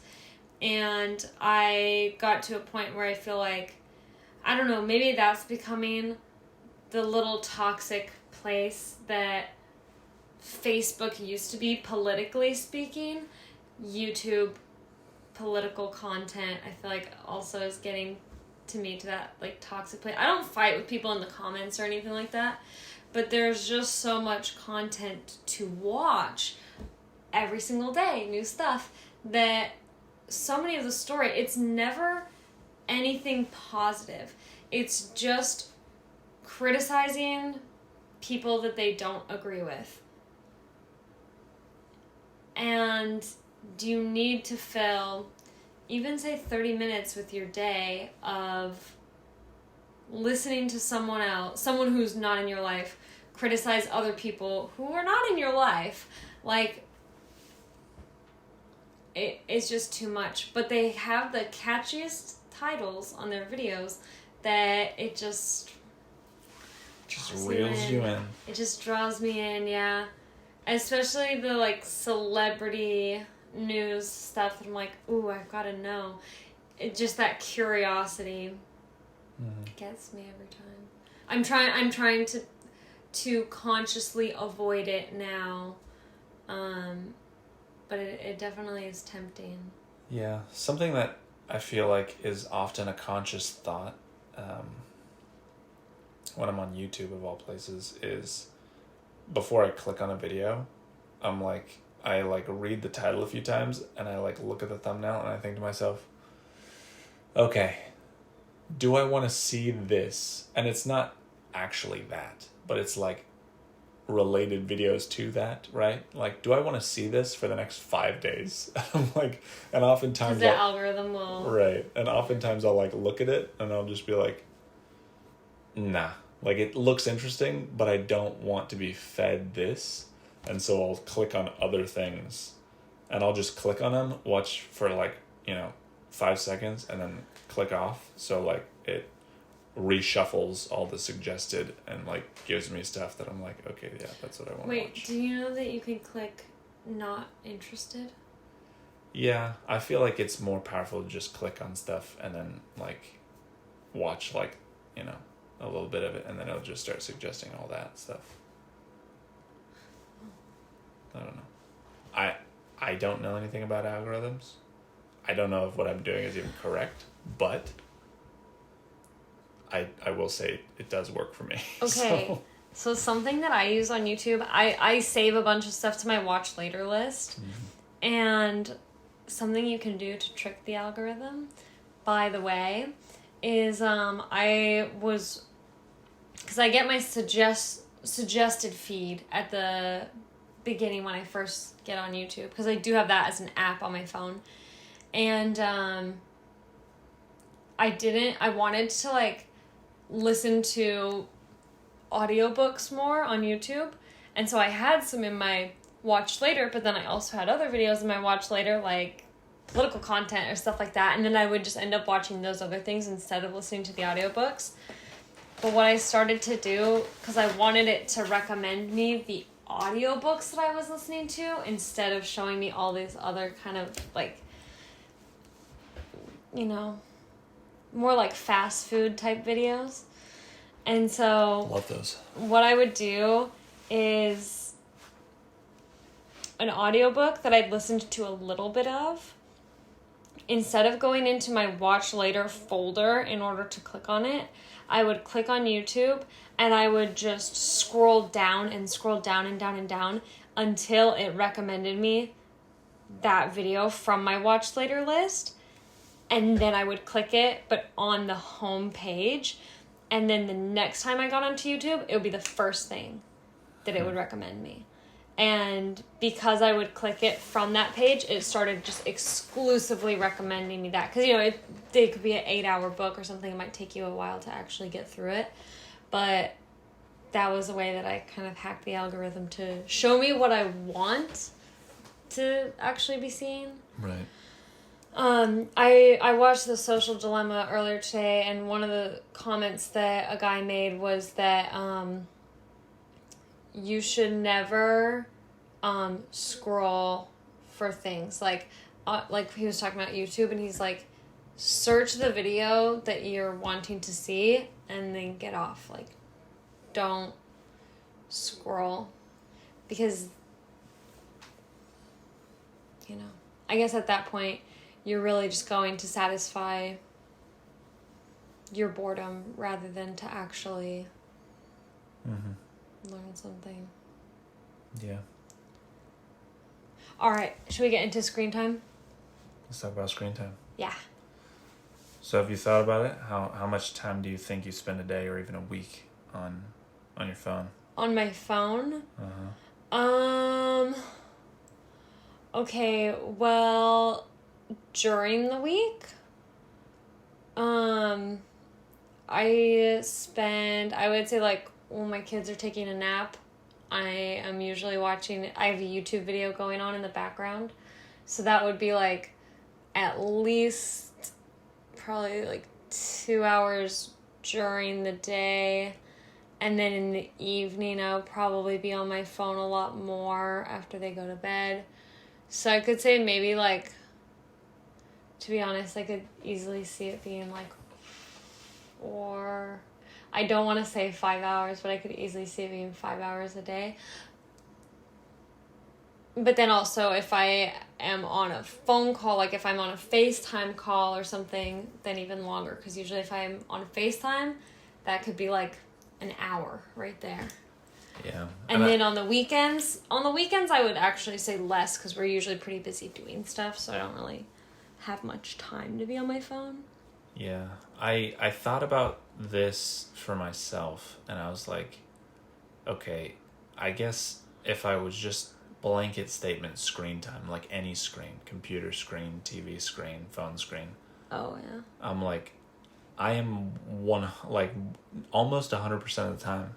and I got to a point where I feel like, I don't know, maybe that's becoming the little toxic place that Facebook used to be, politically speaking. YouTube political content, I feel like, also is getting to me to that like toxic place. I don't fight with people in the comments or anything like that, but there's just so much content to watch every single day, new stuff, that so many of the story, it's never anything positive. It's just criticizing people that they don't agree with. And do you need to fill even say 30 minutes with your day of listening to someone else, someone who's not in your life, criticize other people who are not in your life? Like, it's just too much. But they have the catchiest titles on their videos that it just reels you in. It just draws me in, yeah. Especially the like celebrity news stuff. I'm like, ooh, I've got to know. It just, that curiosity gets me every time. I'm trying to consciously avoid it now. But it definitely is tempting. Yeah, something that I feel like is often a conscious thought when I'm on YouTube, of all places, is before I click on a video, I read the title a few times, and I look at the thumbnail, and I think to myself, okay, do I want to see this? And it's not actually that, but it's related videos to that, right? Do I want to see this for the next 5 days? I'm and oftentimes the algorithm will. Right. And oftentimes I'll look at it and I'll just be like, nah. It looks interesting, but I don't want to be fed this. And so I'll click on other things, and I'll just click on them, watch for 5 seconds, and then click off. So it reshuffles all the suggested and gives me stuff that I'm okay, yeah, that's what I want to watch. Wait, do you know that you can click not interested? Yeah, I feel like it's more powerful to just click on stuff and then watch a little bit of it, and then it'll just start suggesting all that stuff. I don't know. I don't know anything about algorithms. I don't know if what I'm doing is even correct, but I will say it does work for me. Okay. So something that I use on YouTube, I save a bunch of stuff to my watch later list. Mm-hmm. And something you can do to trick the algorithm, by the way, is because I get my suggested feed at the beginning when I first get on YouTube, because I do have that as an app on my phone. And I wanted to like listen to audiobooks more on YouTube, and so I had some in my watch later, but then I also had other videos in my watch later, like political content or stuff like that, and then I would just end up watching those other things instead of listening to the audiobooks. But what I started to do, because I wanted it to recommend me the audiobooks that I was listening to instead of showing me all these other kind of like, you know, more like fast food type videos. And so love those. What I would do is an audiobook that I'd listened to a little bit of. Instead of going into my watch later folder in order to click on it, I would click on YouTube and I would just scroll down and scroll down and down and down until it recommended me that video from my watch later list. And then I would click it, but on the home page. And then the next time I got onto YouTube, it would be the first thing that it would recommend me. And because I would click it from that page, it started just exclusively recommending me that. Because, you know, it could be an 8-hour book or something. It might take you a while to actually get through it. But that was a way that I kind of hacked the algorithm to show me what I want to actually be seeing. Right. I watched The Social Dilemma earlier today, and one of the comments that a guy made was that you should never scroll for things like he was talking about YouTube, and he's like, search the video that you're wanting to see and then get off. Like, don't scroll, because, you know, I guess at that point you're really just going to satisfy your boredom rather than to actually learn something. Yeah. All right, should we get into screen time? Let's talk about screen time. Yeah. So have you thought about it? How much time do you think you spend a day or even a week on your phone? On my phone? Okay, well, during the week, I would say, like, when my kids are taking a nap, I am usually watching, I have a YouTube video going on in the background. So that would be, like, at least probably, like, 2 hours during the day. And then in the evening, I would probably be on my phone a lot more after they go to bed. So I could say maybe, like, to be honest, I could easily see it being, like, I don't want to say 5 hours, but I could easily see it being 5 hours a day. But then also, if I am on a phone call, like if I'm on a FaceTime call or something, then even longer. Because usually if I'm on FaceTime, that could be like an hour right there. Yeah. And then on the weekends I would actually say less, because we're usually pretty busy doing stuff, so I don't really have much time to be on my phone. Yeah. I thought about this for myself, and I was like, okay, I guess if I was just blanket statement screen time, like any screen, computer screen, TV screen, phone screen. Oh, yeah. I'm like, I am almost 100% of the time,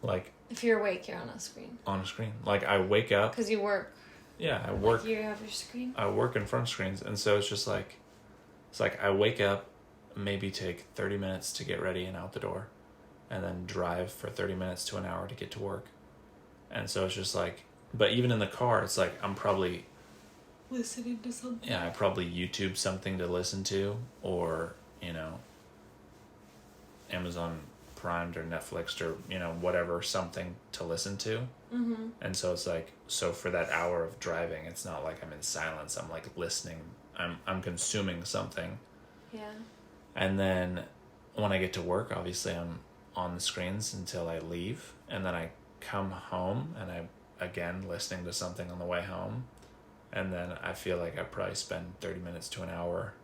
like, if you're awake, you're on a screen. On a screen. Like, I wake up. Because you work. Yeah, I work. Like you have your screen? I work in front of screens. And so it's just like, I wake up, maybe take 30 minutes to get ready and out the door, and then drive for 30 minutes to an hour to get to work. And so it's just like, but even in the car, it's like, I'm probably listening to something. Yeah, I probably YouTube something to listen to, or, you know, Amazon Primed or Netflix or, you know, whatever, something to listen to. Mm-hmm. And so it's like, so for that hour of driving, it's not like I'm in silence. I'm like listening. I'm consuming something. Yeah. And then when I get to work, obviously on the screens until I leave, and then I come home and I'm again listening to something on the way home, and then I feel like I probably spend 30 minutes to an hour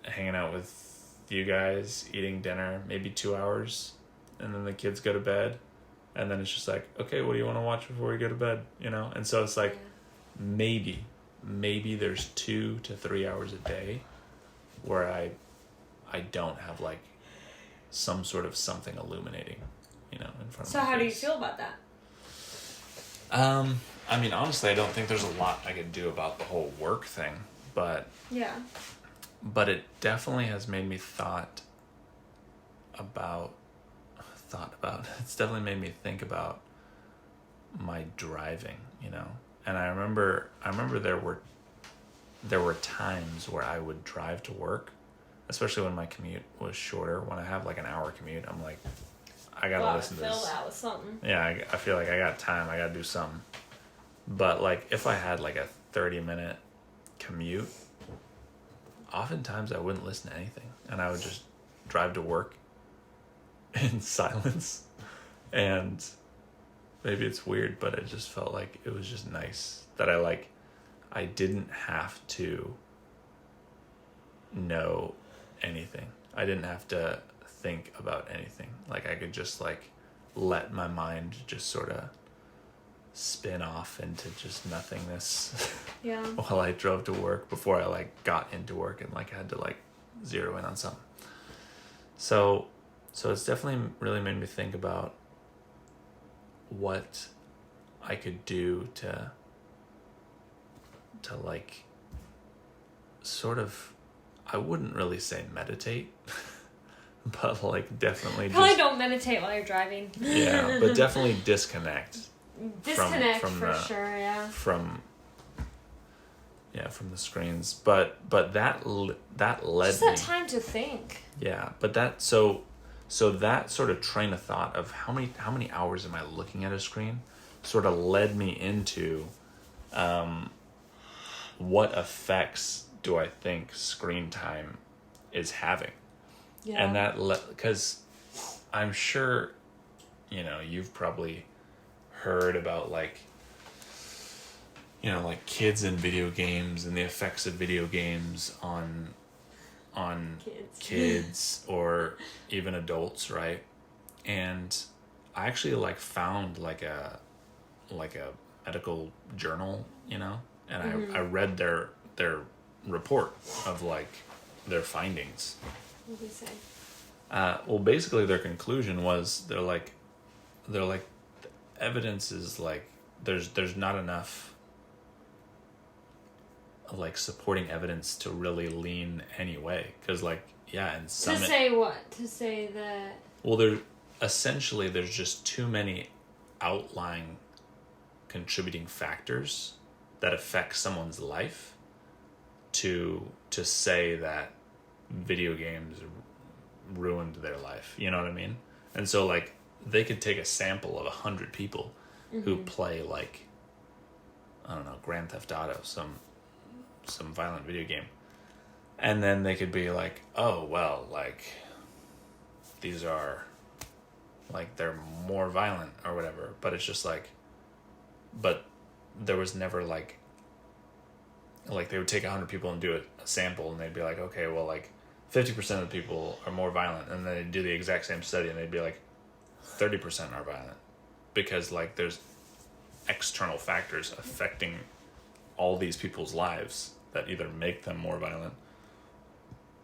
hanging out with you guys, eating dinner, maybe 2 hours, and then the kids go to bed, and then it's just like, okay, what do you want to watch before we go to bed, and so it's like maybe there's 2 to 3 hours a day where I don't have like some sort of something illuminating, in front of me. So how do you feel about that? I mean, honestly, I don't think there's a lot I could do about the whole work thing, but it definitely has made me thought about it's definitely made me think about my driving, and I remember there were times where I would drive to work, especially when my commute was shorter. When I have like an hour commute, I'm like, I gotta listen to this. Fill that with something. Yeah, I feel like I got time. I gotta do something. But like, if I had like a 30-minute commute, oftentimes I wouldn't listen to anything, and I would just drive to work in silence. And maybe it's weird, but it just felt like it was just nice that I didn't have to know anything. I didn't have to think about anything. Like, I could just like let my mind just sort of spin off into just nothingness. Yeah. While I drove to work, before I like got into work and like had to like zero in on something. So it's definitely really made me think about what I could do to like sort of, I wouldn't really say meditate, but like definitely probably don't meditate while you're driving. Yeah, but definitely disconnect from for the, sure, yeah. From the screens, but that led just that time to think. Yeah, but that so that sort of train of thought of how many hours am I looking at a screen sort of led me into what effects do I think screen time is having. Yeah. And that because I'm sure you've probably heard about like kids in video games and the effects of video games on kids or even adults, right? And I actually like found like a medical journal, and I read their report of like their findings. What did they say? Well, basically their conclusion was they're like evidence is like there's not enough like supporting evidence to really lean any way, because like and some to say what to say that well there's just too many outlying contributing factors that affect someone's life to say that video games ruined their life, you know what I mean? And so like they could take a sample of 100 people who play like, I don't know, Grand Theft Auto, some violent video game, and then they could be like, oh well, like these are like they're more violent or whatever, but it's just like, but there was never like they would take 100 people and do a sample, and they'd be like, okay, well like 50% of the people are more violent, and then they'd do the exact same study and they'd be like 30% are violent, because like there's external factors affecting all these people's lives that either make them more violent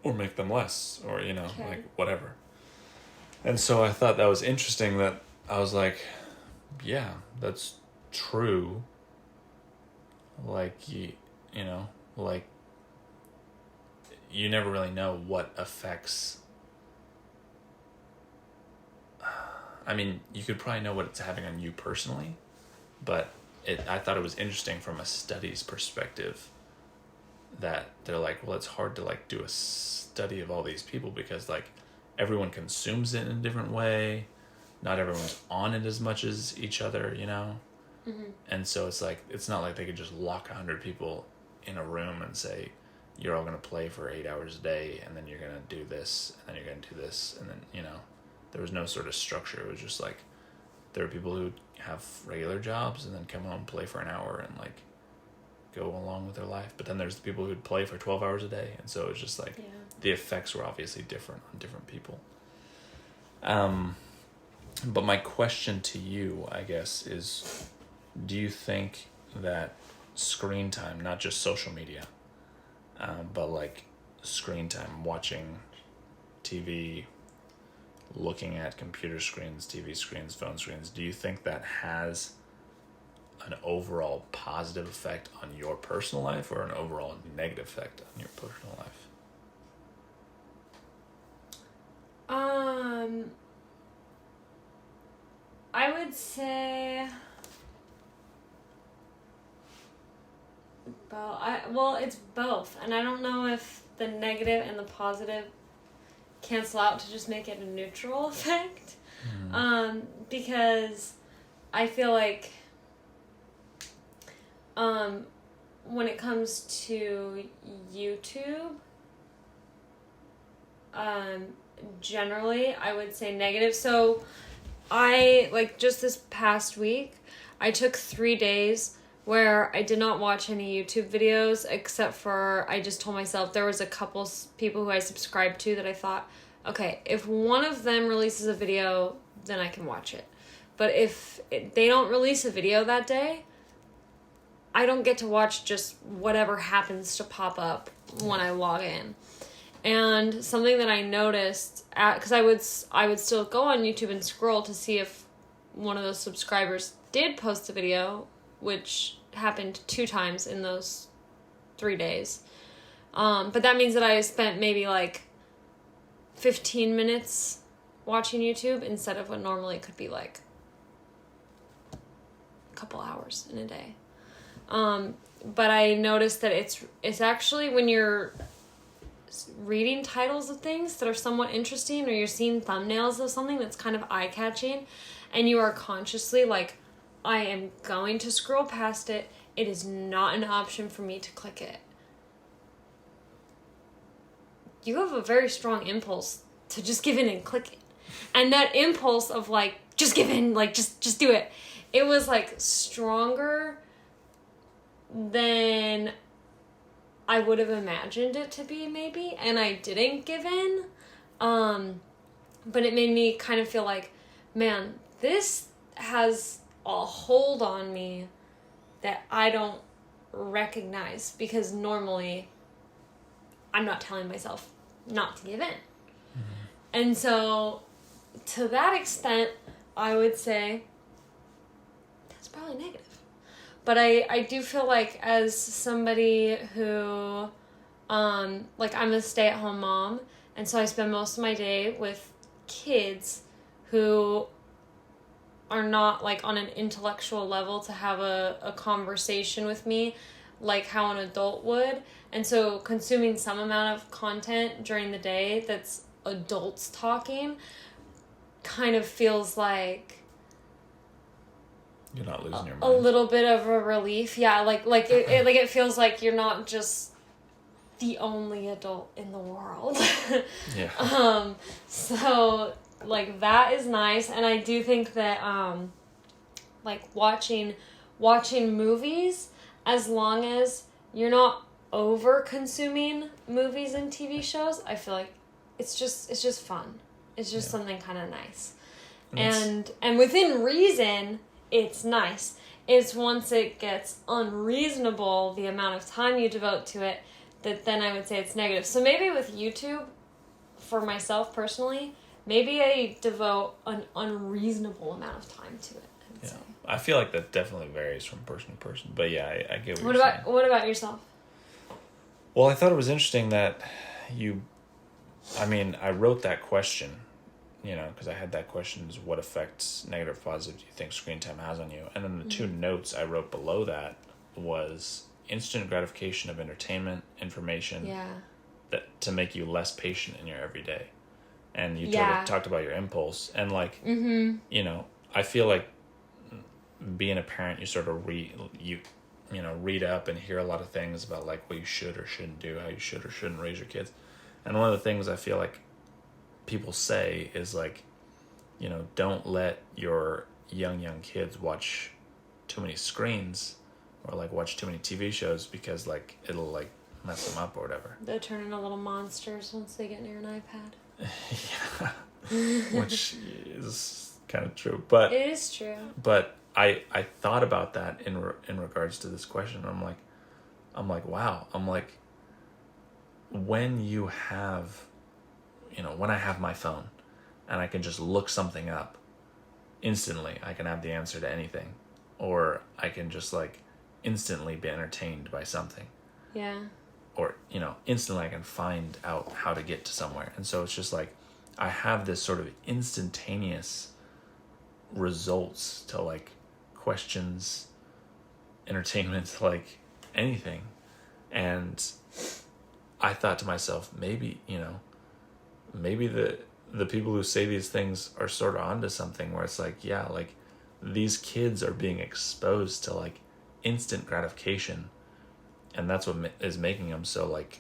or make them less, or like whatever. And so I thought that was interesting, that I was like, yeah, that's true. Like like you never really know what affects. I mean, you could probably know what it's having on you personally, but I thought it was interesting from a studies perspective that they're like, well, it's hard to like do a study of all these people because like everyone consumes it in a different way. Not everyone's on it as much as each other, And so it's like, it's not like they could just lock 100 people in a room and say, you're all going to play for 8 hours a day, and then you're going to do this, and then you're going to do this, and then, you know, there was no sort of structure. It was just like, there were people who have regular jobs and then come home and play for an hour and like go along with their life. But then there's the people who'd play for 12 hours a day, and so it's just like the effects were obviously different on different people. But my question to you, I guess, is, do you think that screen time, not just social media, but like screen time, watching TV, looking at computer screens, TV screens, phone screens, do you think that has an overall positive effect on your personal life or an overall negative effect on your personal life? I would say it's both, and I don't know if the negative and the positive cancel out to just make it a neutral effect. Because I feel like when it comes to YouTube, generally I would say negative. So I, like, just this past week, I took 3 days where I did not watch any YouTube videos, except for, I just told myself there was a couple people who I subscribed to that I thought, okay, if one of them releases a video, then I can watch it. But if they don't release a video that day, I don't get to watch just whatever happens to pop up when I log in. And something that I noticed, because I would still go on YouTube and scroll to see if one of those subscribers did post a video, which happened 2 times in those 3 days. But that means that I spent maybe like 15 minutes watching YouTube instead of what normally could be like a couple hours in a day. But I noticed that it's actually when you're reading titles of things that are somewhat interesting, or you're seeing thumbnails of something that's kind of eye-catching, and you are consciously like, I am going to scroll past it. It is not an option for me to click it. You have a very strong impulse to just give in and click it. And that impulse of like, just give in, like, just do it. It was like stronger than I would have imagined it to be, maybe. And I didn't give in. But it made me kind of feel like, man, this has a hold on me that I don't recognize, because normally I'm not telling myself not to give in. And so to that extent, I would say that's probably negative. But I do feel like, as somebody who, like, I'm a stay-at-home mom, and so I spend most of my day with kids who are not, like, on an intellectual level to have a conversation with me like how an adult would. And so consuming some amount of content during the day that's adults talking kind of feels like you're not losing your mind. A little bit of a relief. Yeah, like it feels like you're not just the only adult in the world. Yeah. So like that is nice, and I do think that like watching movies, as long as you're not over consuming movies and TV shows, I feel like it's just fun. It's just something kind of nice. And within reason, it's nice. It's once it gets unreasonable, the amount of time you devote to it, that then I would say it's negative. So maybe with YouTube, for myself personally, maybe I devote an unreasonable amount of time to it. Yeah, I feel like that definitely varies from person to person. But yeah, I get what you're saying. What about yourself? Well, I thought it was interesting that I wrote that question, because I had that question, is what effects, negative or positive, do you think screen time has on you? And then the 2 notes I wrote below that was instant gratification of entertainment, information, that to make you less patient in your everyday. And you talked about your impulse. And like, I feel like being a parent, you sort of read up and hear a lot of things about like what you should or shouldn't do, how you should or shouldn't raise your kids. And one of the things I feel like people say is like, don't let your young kids watch too many screens or like watch too many TV shows because like it'll like mess them up or whatever. They'll turn into little monsters once they get near an iPad. Yeah, which is kind of true, but it is true. But I thought about that in regards to this question. I'm like, wow. I'm like, when you have, when I have my phone and I can just look something up instantly, I can have the answer to anything, or I can just like instantly be entertained by something. Yeah. Or, instantly I can find out how to get to somewhere. And so it's just like, I have this sort of instantaneous results to like questions, entertainment, like anything. And I thought to myself, maybe the people who say these things are sort of onto something where it's like, yeah, like these kids are being exposed to like instant gratification, and that's what is making them so like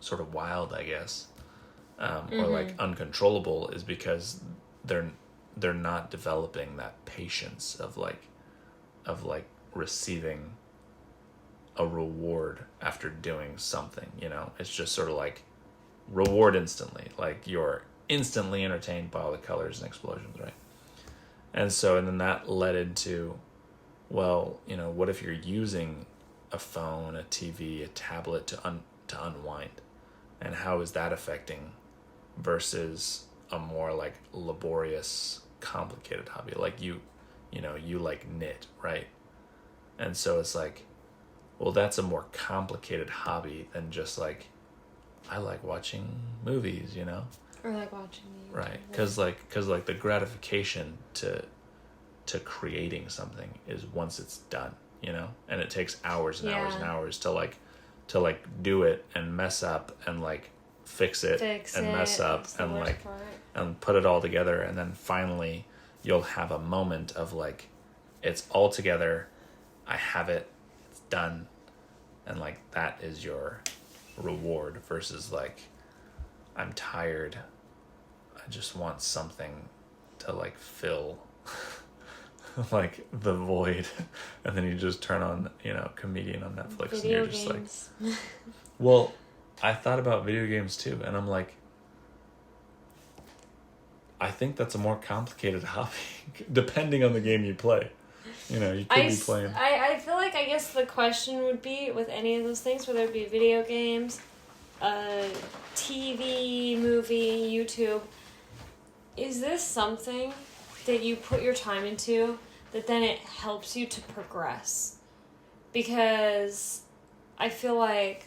sort of wild, I guess, or like uncontrollable, is because they're not developing that patience of like receiving a reward after doing something. It's just sort of like reward instantly, like you're instantly entertained by all the colors and explosions, right? And then that led into, well, what if you're using a phone, a TV, a tablet to unwind, and how is that affecting versus a more like laborious, complicated hobby, like you like knit, right? And so it's like, well, that's a more complicated hobby than just like, I like watching movies, or like watching YouTube, right? Because like the gratification to creating something is once it's done, and it takes hours and hours and hours to like do it and mess up and like fix it and mess up and like part. And put it all together, and then finally you'll have a moment of like, it's all together, I have it, it's done, and like that is your reward, versus like, I'm tired, I just want something to like fill like the void, and then you just turn on Comedian on Netflix video and you're just games. Like well, I thought about video games too, and I'm like, I think that's a more complicated hobby depending on the game you play. You could be playing. I feel like, I guess the question would be with any of those things, whether it be video games, TV, movie, YouTube, is this something that you put your time into that then it helps you to progress? Because I feel like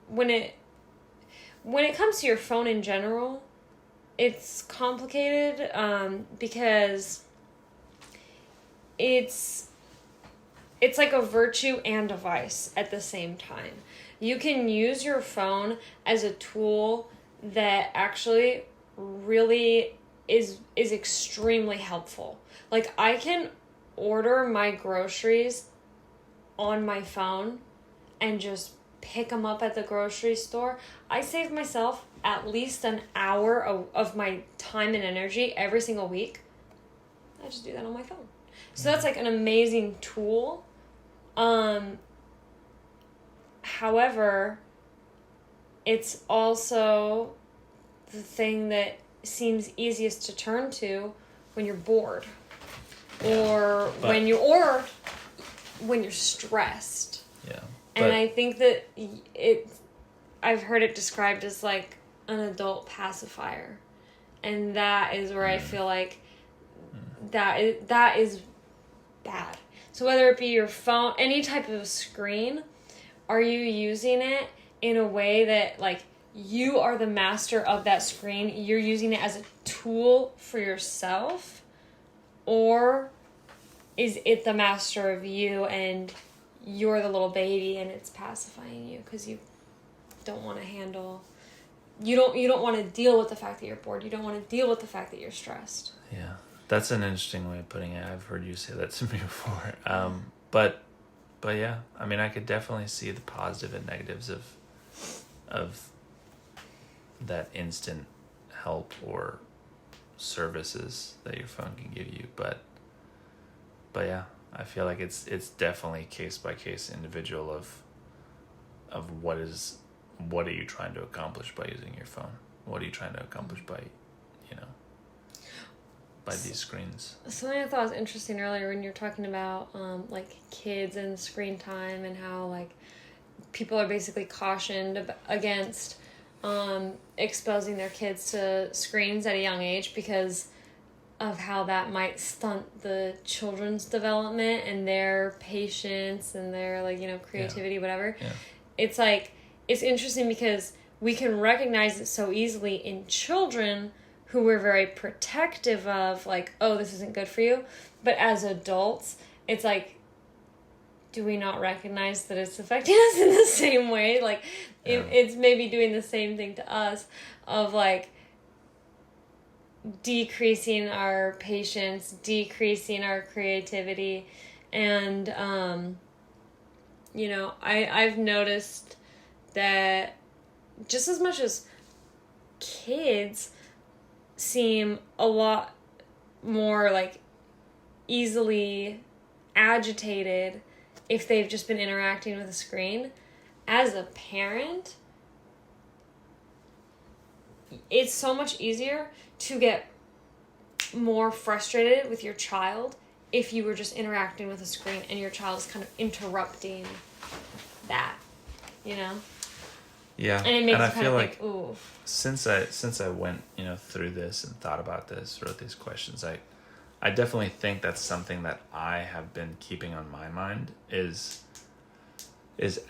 when it comes to your phone in general, it's complicated because it's like a virtue and a vice at the same time. You can use your phone as a tool that actually really is extremely helpful. Like, I can order my groceries on my phone and just pick them up at the grocery store. I save myself at least an hour of my time and energy every single week. I just do that on my phone. So that's like an amazing tool. However, it's also the thing that seems easiest to turn to when you're bored, or when you're stressed. Yeah. And I think that I've heard it described as like an adult pacifier, and that is where I feel like that is bad. So whether it be your phone, any type of screen, are you using it in a way that like you are the master of that screen? You're using it as a tool for yourself, or is it the master of you and you're the little baby and it's pacifying you because you don't want to handle, you don't want to deal with the fact that you're bored, you don't want to deal with the fact that you're stressed? Yeah, That's an interesting way of putting it. I've heard you say that to me before. But yeah, I mean, I could definitely see the positive and negatives of that instant help or services that your phone can give you. But yeah, I feel like it's definitely case by case individual of what are you trying to accomplish by using your phone? What are you trying to accomplish by, by these screens? Something I thought was interesting earlier when you're talking about like kids and screen time and how like people are basically cautioned against exposing their kids to screens at a young age because of how that might stunt the children's development and their patience and their creativity, whatever. Yeah. It's like, it's interesting because we can recognize it so easily in children who we're very protective of, like, oh, this isn't good for you. But as adults, it's like, do we not recognize that it's affecting us in the same way? Like, it's maybe doing the same thing to us of, like, decreasing our patience, decreasing our creativity. And, I've noticed that just as much as kids seem a lot more, like, easily agitated if they've just been interacting with a screen, as a parent, it's so much easier to get more frustrated with your child if you were just interacting with a screen and your child is kind of interrupting that, Yeah, and it makes and you I kind feel of like think, ooh. Since I went through this and thought about this, wrote these questions, I definitely think that's something that I have been keeping on my mind is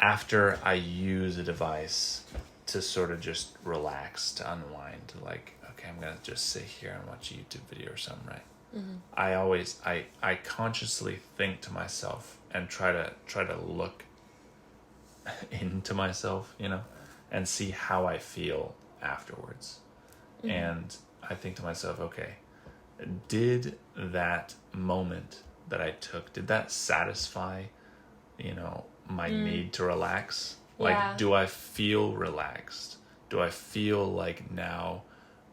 after I use a device to sort of just relax, to unwind, like, okay, I'm gonna just sit here and watch a YouTube video or something, right? Mm-hmm. I consciously think to myself and try to look into myself, and see how I feel afterwards. Mm-hmm. And I think to myself, okay, did that moment that I took, did that satisfy, my need to relax? Like, do I feel relaxed? Do I feel like now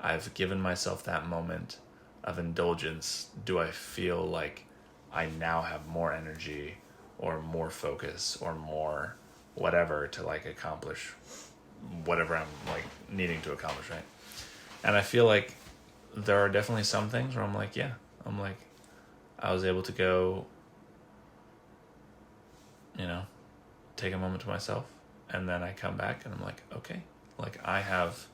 I've given myself that moment of indulgence? Do I feel like I now have more energy or more focus or more whatever to, like, accomplish whatever I'm, like, needing to accomplish, right? And I feel like there are definitely some things where I'm like, I was able to go, take a moment to myself, and then I come back and I'm like, okay, like, I have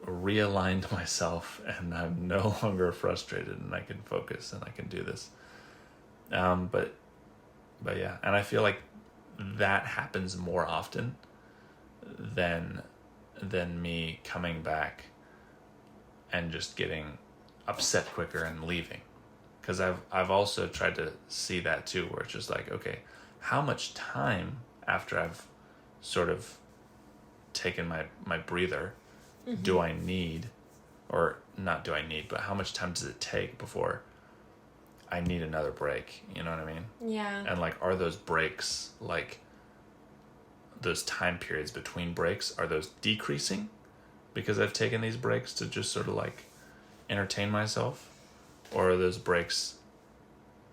realigned myself and I'm no longer frustrated and I can focus and I can do this. But yeah, and I feel like that happens more often than me coming back and just getting upset quicker and leaving. Because I've also tried to see that too, where it's just like, okay, how much time after I've sort of taken my breather do I need, or not do I need, but how much time does it take before I need another break? You know what I mean? Yeah. And, like, are those breaks, like, those time periods between breaks, are those decreasing because I've taken these breaks to just sort of, like, entertain myself? Or are those breaks,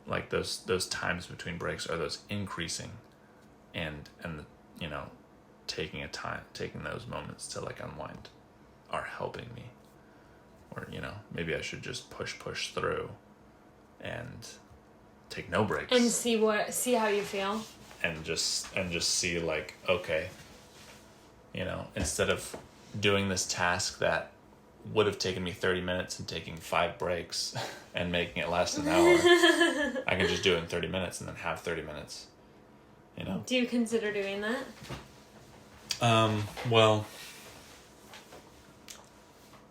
like, those times between breaks, are those increasing and taking those moments to, like, unwind are helping me? Or, maybe I should just push through and take no breaks and see how you feel, and just see, like, okay, instead of doing this task that would have taken me 30 minutes and taking 5 breaks and making it last an hour, I can just do it in 30 minutes and then have 30 minutes, Do you consider doing that? Well,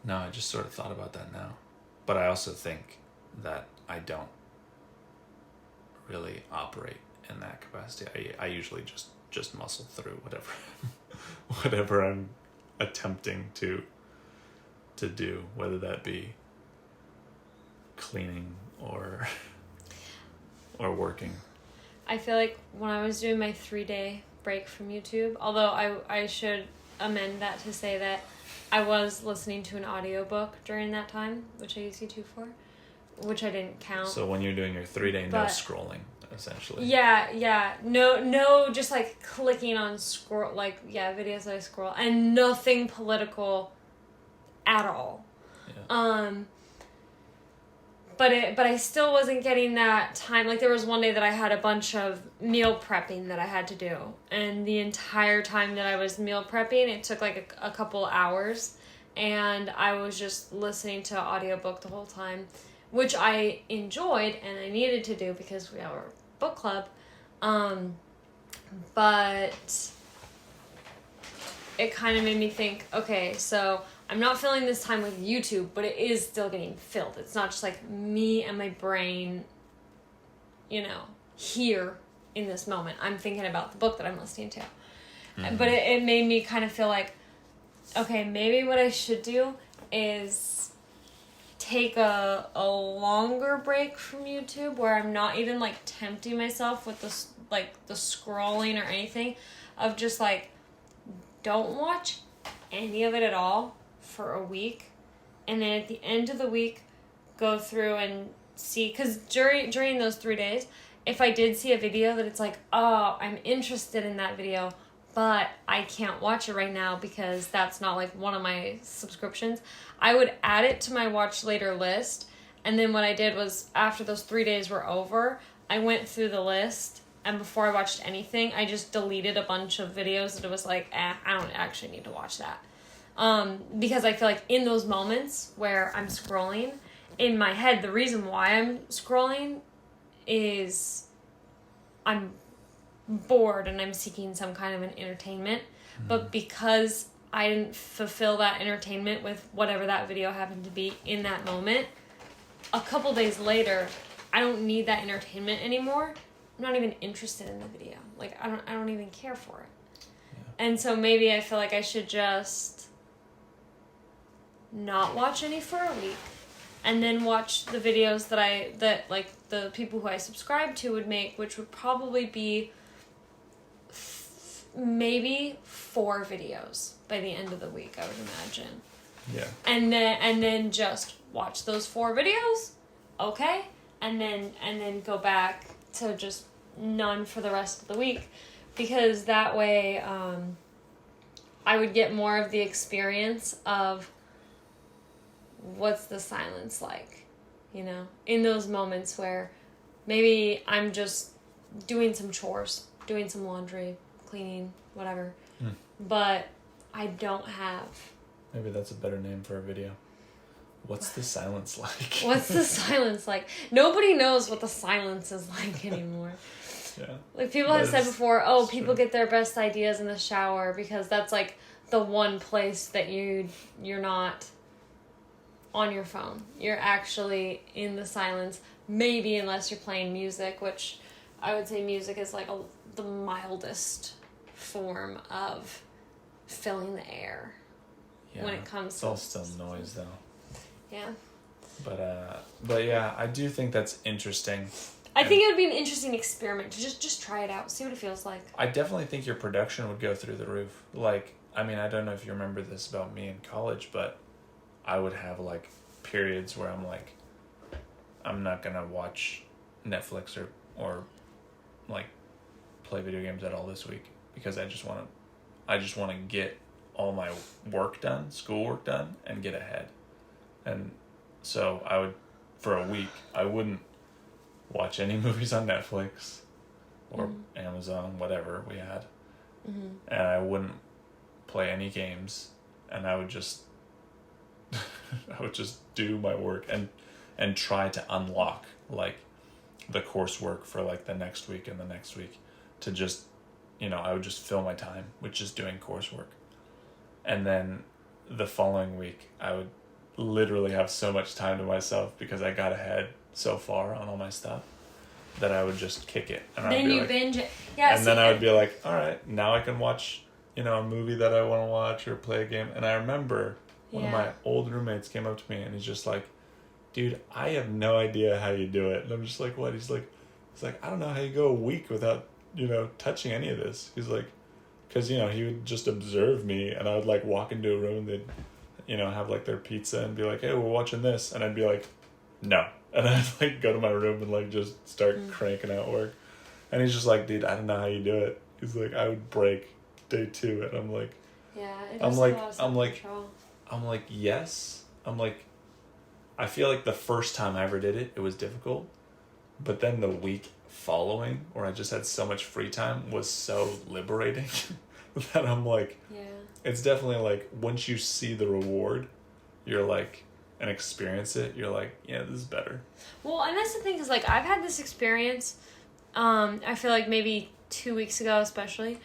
no, I just sort of thought about that now. But I also think that I don't really operate in that capacity. I usually just muscle through whatever I'm attempting to do, whether that be cleaning or working. I feel like when I was doing my 3-day break from YouTube, although I should amend that to say that I was listening to an audiobook during that time, which I use YouTube for, which I didn't count. So when you're doing your 3-day no scrolling, essentially. Yeah. No, just like clicking on scroll, like, videos that I scroll, and nothing political at all. Yeah. But I still wasn't getting that time. Like, there was one day that I had a bunch of meal prepping that I had to do. And the entire time that I was meal prepping, it took like a couple hours. And I was just listening to an audiobook the whole time, which I enjoyed and I needed to do because we have our book club. But it kind of made me think, okay, so I'm not filling this time with YouTube, but it is still getting filled. It's not just like me and my brain, here in this moment. I'm thinking about the book that I'm listening to. Mm-hmm. But it made me kind of feel like, okay, maybe what I should do is take a longer break from YouTube where I'm not even like tempting myself with the scrolling or anything, of just like, don't watch any of it at all for a week, and then at the end of the week go through and see, because during those 3 days, if I did see a video that it's like, oh, I'm interested in that video, but I can't watch it right now because that's not like one of my subscriptions, I would add it to my watch later list. And then what I did was, after those 3 days were over, I went through the list, and before I watched anything, I just deleted a bunch of videos that it was like, I don't actually need to watch that. Because I feel like in those moments where I'm scrolling, in my head, the reason why I'm scrolling is I'm bored and I'm seeking some kind of an entertainment. Mm-hmm. But because I didn't fulfill that entertainment with whatever that video happened to be in that moment, a couple days later, I don't need that entertainment anymore. I'm not even interested in the video. Like, I don't even care for it. Yeah. And so maybe I feel like I should just not watch any for a week, and then watch the videos that like the people who I subscribe to would make, which would probably be maybe 4 videos by the end of the week, I would imagine. Yeah. And then just watch those 4 videos, okay? And then go back to just none for the rest of the week, because that way I would get more of the experience of what's the silence like, in those moments where maybe I'm just doing some chores, doing some laundry, cleaning, whatever, but I don't have... Maybe that's a better name for a video. What's the silence like? What's the silence like? Nobody knows what the silence is like anymore. Yeah. Like, people have said before, people get their best ideas in the shower, because that's like the one place that you're not on your phone. You're actually in the silence, maybe unless you're playing music, which I would say music is like the mildest form of filling the air when it comes it's to... all still noise, though. Yeah. But yeah, I do think that's interesting. I think it would be an interesting experiment to just try it out, see what it feels like. I definitely think your production would go through the roof. Like, I mean, I don't know if you remember this about me in college, but I would have like periods where I'm like, I'm not gonna watch Netflix or like play video games at all this week, because I just want to get all my work done, schoolwork done, and get ahead. And so I would, for a week, I wouldn't watch any movies on Netflix or Amazon, whatever we had. Mm-hmm. And I wouldn't play any games, and I would just do my work and try to unlock like the coursework for like the next week and the next week, to just, I would just fill my time with just doing coursework. And then the following week, I would literally have so much time to myself because I got ahead so far on all my stuff that I would just kick it. And then you binge it. Yeah. And then I would be like, all right, now I can watch, a movie that I want to watch or play a game. And I remember one of my old roommates came up to me and he's just like, dude, I have no idea how you do it. And I'm just like, what? He's like, I don't know how you go a week without, touching any of this. He's like, because, he would just observe me, and I would, like, walk into a room, they'd, have, like, their pizza and be like, hey, we're watching this. And I'd be like, no. And I'd, like, go to my room and, like, just start cranking out work. And he's just like, dude, I don't know how you do it. He's like, I would break day 2. And I'm like, yeah, it does take a lot of self-control. I'm like, yes. I'm like, I feel like the first time I ever did it, it was difficult. But then the week following, where I just had so much free time, was so liberating that I'm like, yeah, it's definitely like, once you see the reward, you're like, and experience it, you're like, yeah, this is better. Well, and that's the thing, is like, I've had this experience, I feel like maybe 2 weeks ago especially,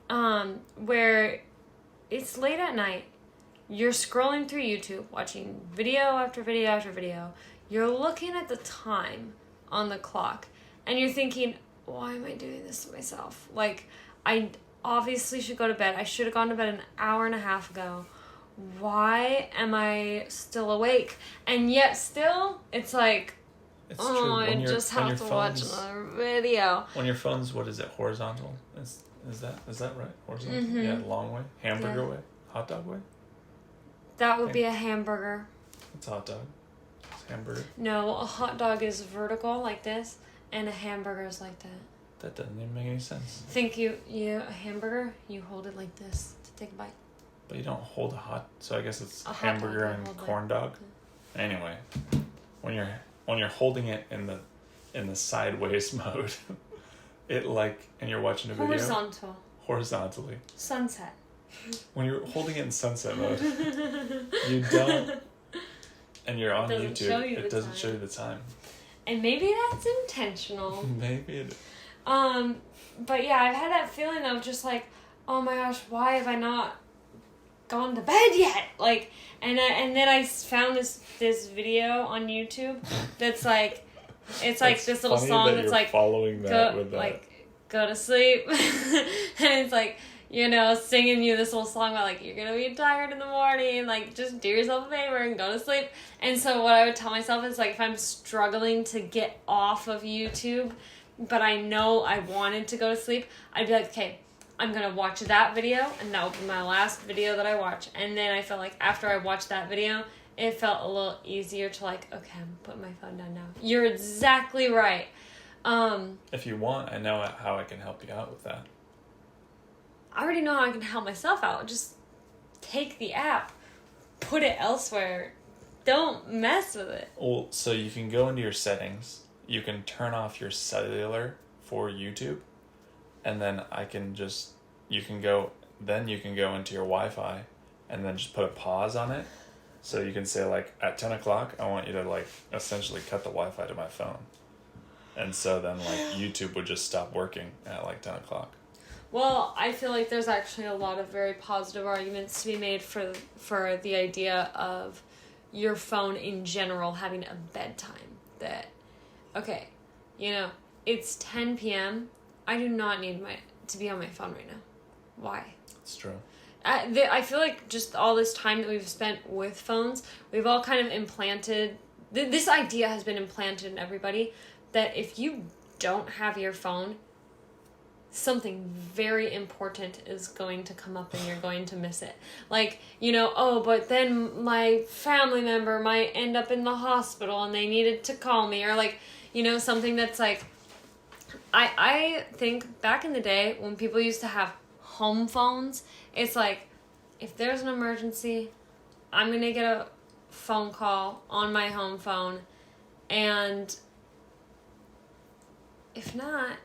where it's late at night, you're scrolling through YouTube, watching video after video after video, you're looking at the time on the clock, and you're thinking, why am I doing this to myself? Like, I obviously should go to bed. I should have gone to bed an hour and a half ago. Why am I still awake? And yet still, it's like, it's true. I just have to watch another video. When your phone's, what is it, horizontal? Is that right? Horizontal? Mm-hmm. Yeah, long way? Hamburger way? Hot dog way? That would be a hamburger. It's a hot dog. It's hamburger. No, a hot dog is vertical like this, and a hamburger is like that. That doesn't even make any sense. Think a hamburger, you hold it like this to take a bite. But you don't hold so I guess it's A hamburger and corn dog. Anyway, when you're holding it in the sideways mode, it and you're watching a video horizontally. Sunset. When you're holding it in sunset mode, you don't, and you're on YouTube, it doesn't show you the time. And maybe that's intentional. Maybe it is. But yeah, I've had that feeling of just like, oh my gosh, why have I not gone to bed yet? Like, and then I found this video on YouTube that's like, it's like this little song that's like, following that with that. Like, go to sleep, and it's like, singing you this little song about like, you're gonna be tired in the morning, like, just do yourself a favor and go to sleep. And so what I would tell myself is like, if I'm struggling to get off of YouTube, but I know I wanted to go to sleep, I'd be like, okay, I'm gonna watch that video, and that will be my last video that I watch. And then I felt like after I watched that video, it felt a little easier to like, okay, I'm putting my phone down now. You're exactly right. If you want, I know how I can help you out with that. I already know how I can help myself out. Just take the app, put it elsewhere. Don't mess with it. Well, so you can go into your settings. You can turn off your cellular for YouTube, and then you can go into your Wi-Fi, and then just put a pause on it. So you can say like, at 10 o'clock, I want you to like essentially cut the Wi-Fi to my phone. And so then like YouTube would just stop working at like 10 o'clock. Well, I feel like there's actually a lot of very positive arguments to be made for the idea of your phone in general having a bedtime. That, okay, it's 10 p.m. I do not need to be on my phone right now. Why? It's true. I feel like just all this time that we've spent with phones, we've all kind of implanted... This idea has been implanted in everybody that if you don't have your phone, something very important is going to come up and you're going to miss it. Like, but then my family member might end up in the hospital and they needed to call me, or like, something that's like, I think back in the day when people used to have home phones, it's like, if there's an emergency, I'm going to get a phone call on my home phone, and if not,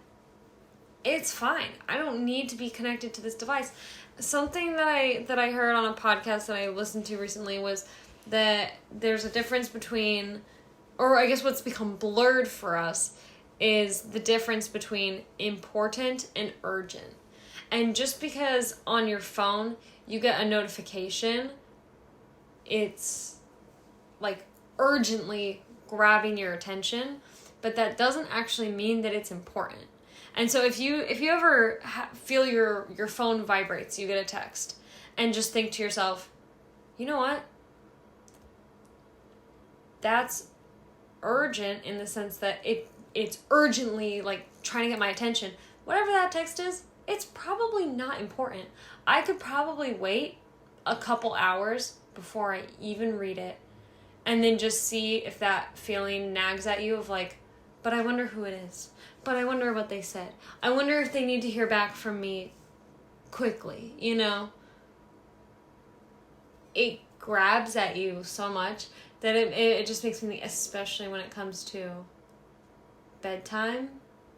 it's fine. I don't need to be connected to this device. Something that I heard on a podcast that I listened to recently was that there's a difference between, or I guess what's become blurred for us, is the difference between important and urgent. And just because on your phone you get a notification, it's like urgently grabbing your attention, but that doesn't actually mean that it's important. And so if you ever feel your phone vibrates, you get a text, and just think to yourself, you know what? That's urgent in the sense that it's urgently like trying to get my attention, whatever that text is, it's probably not important. I could probably wait a couple hours before I even read it, and then just see if that feeling nags at you of like, but I wonder who it is. But I wonder what they said. I wonder if they need to hear back from me quickly, you know? It grabs at you so much that it just makes me think, especially when it comes to bedtime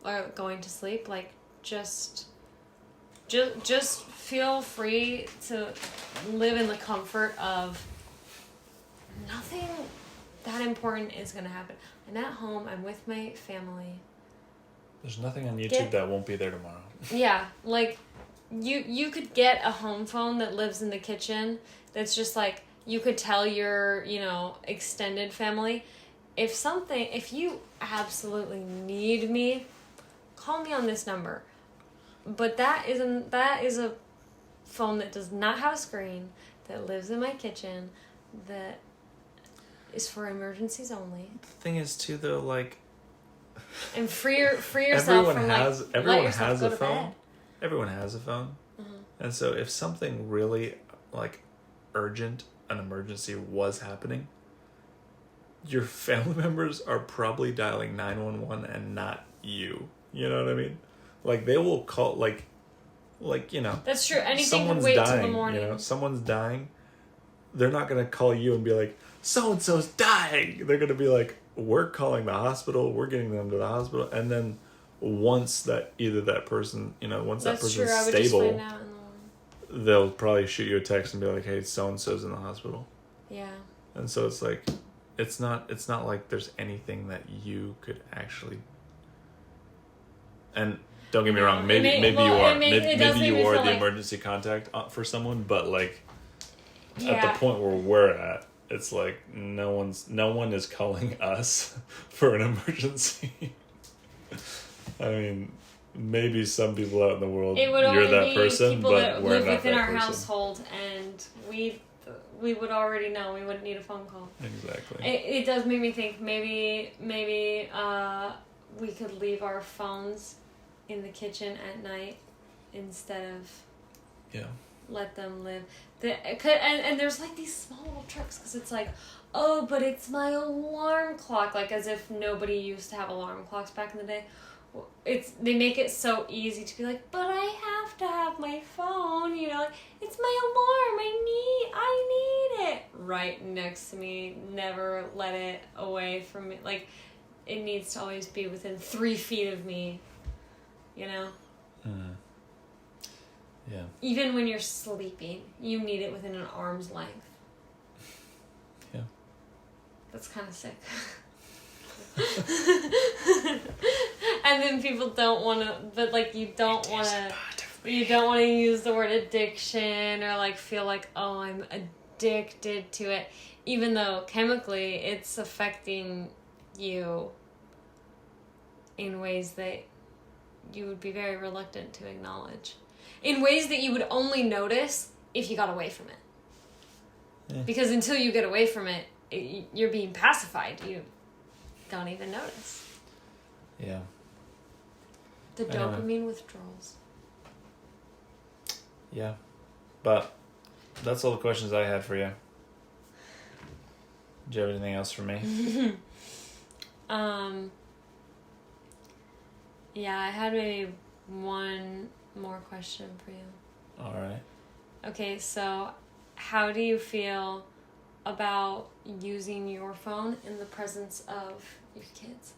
or going to sleep, like just feel free to live in the comfort of nothing that important is going to happen. I'm at home, I'm with my family. There's nothing on YouTube that won't be there tomorrow. Yeah, like you could get a home phone that lives in the kitchen that's just like, you could tell your, you know, extended family, if you absolutely need me, call me on this number. But that is a phone that does not have a screen, that lives in my kitchen, that is for emergencies only. The thing is too though, like, and free yourself everyone from has like, everyone let yourself has go a to phone. bed. Everyone has a phone. And so if something really like urgent, an emergency was happening, your family members are probably dialing 911 and not you. You know what I mean? Like they will call like you know. That's true. Anything someone's can wait dying, till the morning. You know, someone's dying. They're not gonna call you and be like, so and so's dying. They're gonna be like, we're calling the hospital. We're getting them to the hospital, and then once that person, you know, once That's that person's true. I would stable, just find out in the morning. they'll probably shoot you a text and be like, hey, so and so's in the hospital. Yeah. And so it's like, it's not like there's anything that you could actually. And don't get me wrong, maybe you are the like, emergency contact for someone, but like yeah. at the point where we're at, it's like no one is calling us for an emergency. I mean, maybe some people out in the world, it would you're only that be person, people but that we're live not within that our person. household, and we would already know. We wouldn't need a phone call. Exactly. It does make me think maybe we could leave our phones in the kitchen at night instead of let them live. And there's like these small little tricks because it's like, oh, but it's my alarm clock, like as if nobody used to have alarm clocks back in the day. They make it so easy to be like, but I have to have my phone, you know, like, it's my alarm, I need it right next to me, never let it away from me, like it needs to always be within 3 feet of me, you know. Yeah. Even when you're sleeping, you need it within an arm's length. Yeah. That's kind of sick. And then people don't want to, but like you don't want to use the word addiction or like feel like, oh, I'm addicted to it, even though chemically it's affecting you in ways that you would be very reluctant to acknowledge, in ways that you would only notice if you got away from it. Yeah. Because until you get away from it, you're being pacified. You don't even notice. Yeah. The dopamine withdrawals. Yeah. But that's all the questions I had for you. Do you have anything else for me? Yeah, I had maybe one more question for you. All right. Okay, so how do you feel about using your phone in the presence of your kids?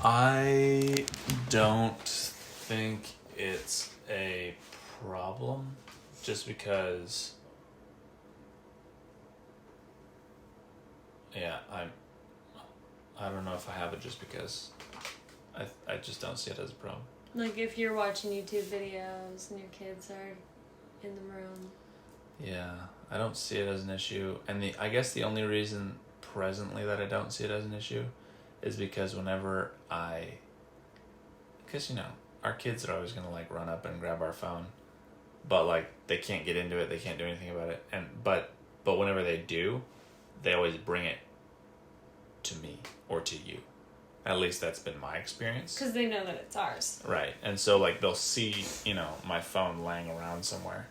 I don't think it's a problem just because I don't know if I have it just because I just don't see it as a problem. Like if you're watching YouTube videos and your kids are in the room. Yeah, I don't see it as an issue. And I guess the only reason presently that I don't see it as an issue is because whenever because, you know, our kids are always going to, like, run up and grab our phone. But, like, they can't get into it. They can't do anything about it. But whenever they do, they always bring it to me or to you. At least that's been my experience. Because they know that it's ours. Right. And so, like, they'll see, my phone laying around somewhere,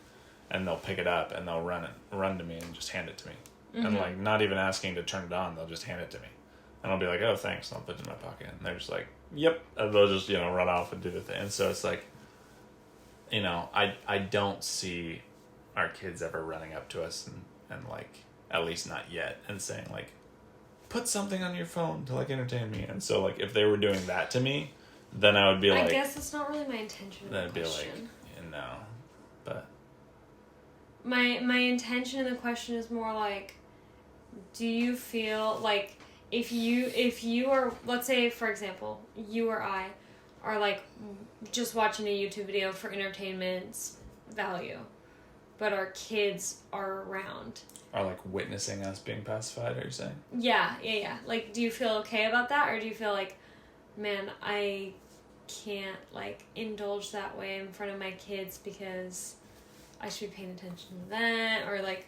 and they'll pick it up, and they'll run to me and just hand it to me. Mm-hmm. And, like, not even asking to turn it on, they'll just hand it to me. And I'll be like, oh, thanks, and I'll put it in my pocket. And they're just like, yep. And they'll just, run off and do the thing. And so it's like, I don't see our kids ever running up to us and like, at least not yet, and saying, like, put something on your phone to, like, entertain me. And so, like, if they were doing that to me, then I would be like... I guess that's not really my intention. Then I'd be like, no. But... My intention in the question is more like, do you feel like if you are, let's say, for example, you or I are, like, just watching a YouTube video for entertainment's value, but our kids are around... Are, like, witnessing us being pacified, are you saying? Yeah. Like, do you feel okay about that? Or do you feel like, man, I can't, like, indulge that way in front of my kids because I should be paying attention to that? Or, like,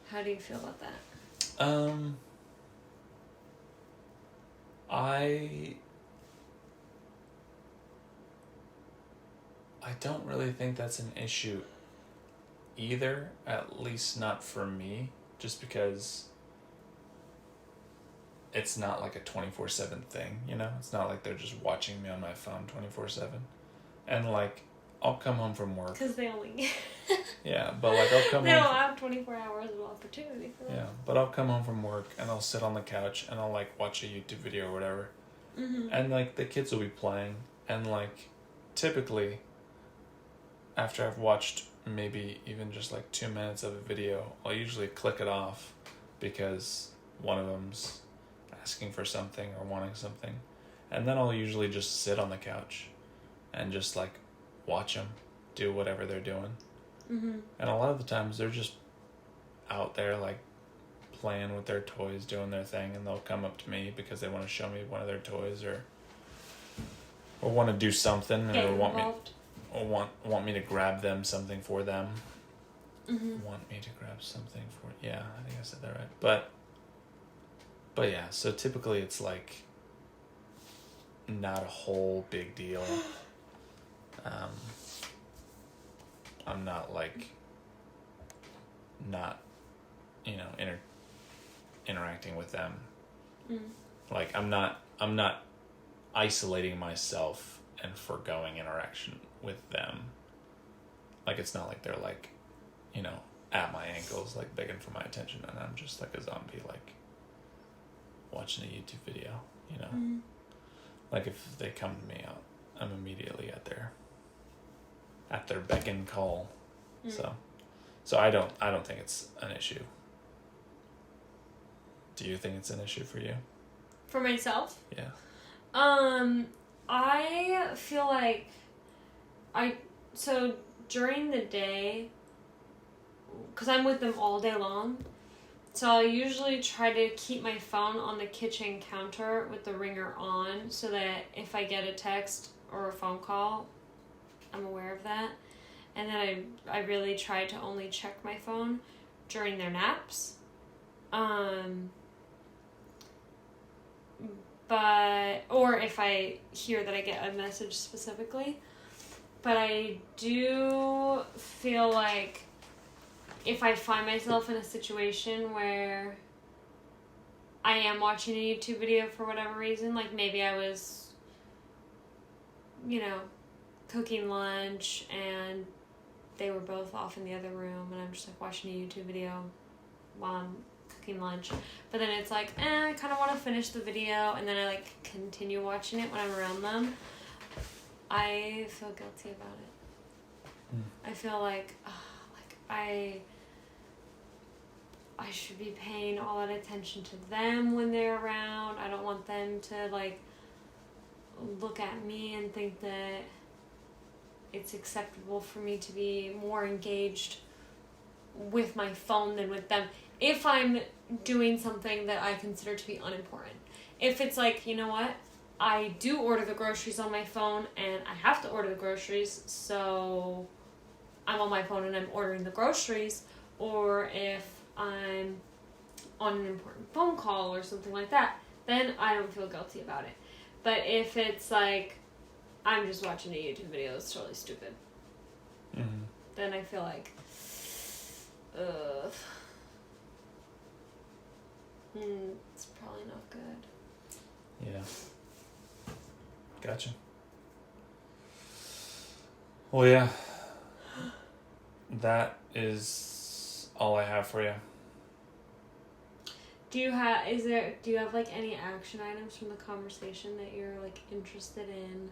how do you feel about that? I don't really think that's an issue either, at least not for me, just because it's not like a 24/7 thing, It's not like they're just watching me on my phone 24/7. And, like, I'll come home from work. Because they only... Yeah, but, like, I'll come they home... don't have 24 hours of opportunity for that. Yeah, but I'll come home from work, and I'll sit on the couch, and I'll, like, watch a YouTube video or whatever. Mm-hmm. And, like, the kids will be playing, and, like, typically, after I've watched maybe even just, like, 2 minutes of a video, I'll usually click it off because one of them's asking for something or wanting something. And then I'll usually just sit on the couch and just, like, watch them do whatever they're doing. Mm-hmm. And a lot of the times they're just out there, like, playing with their toys, doing their thing, and they'll come up to me because they want to show me one of their toys or want to do something, or want me to grab them something for them. Mm-hmm. Want me to grab something for... Yeah, I think I said that right. But yeah, so typically it's, like, not a whole big deal. I'm not, like, not, interacting with them. Mm. Like, I'm not isolating myself and foregoing interaction with them. Like, it's not like they're, like, at my ankles, like, begging for my attention, and I'm just, like, a zombie, like, watching a YouTube video, Mm. Like, if they come to me, I'm immediately at their beck and call. Mm. So I don't think it's an issue. Do you think it's an issue for you? For myself? Yeah. I feel like so during the day, because I'm with them all day long, so I'll usually try to keep my phone on the kitchen counter with the ringer on so that if I get a text or a phone call, I'm aware of that. And then I really try to only check my phone during their naps. Or if I hear that I get a message specifically. But I do feel like if I find myself in a situation where I am watching a YouTube video for whatever reason, like maybe I was, cooking lunch and they were both off in the other room and I'm just, like, watching a YouTube video while I'm cooking lunch. But then it's like, I kind of want to finish the video, and then I, like, continue watching it when I'm around them. I feel guilty about it. I feel like, I should be paying all that attention to them when they're around. I don't want them to, like, look at me and think that it's acceptable for me to be more engaged with my phone than with them if I'm doing something that I consider to be unimportant. If it's like, you know what, I do order the groceries on my phone and I have to order the groceries, so I'm on my phone and I'm ordering the groceries. Or if I'm on an important phone call or something like that, then I don't feel guilty about it. But if it's like, I'm just watching a YouTube video that's totally stupid, Mm-hmm. then I feel like, it's probably not good. Yeah. Gotcha. Well, yeah. That is all I have for you. Do you have like any action items from the conversation that you're like interested in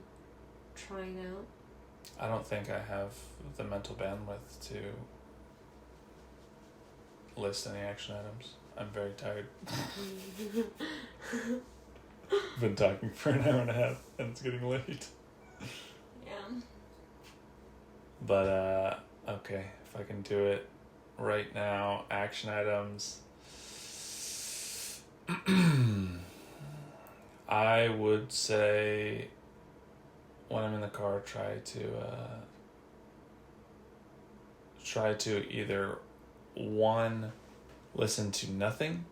trying out? I don't think I have the mental bandwidth to list any action items. I'm very tired. Been talking for an hour and a half and it's getting late. Yeah. But okay, if I can do it right now, action items. I would say when I'm in the car, try to either one, listen to nothing,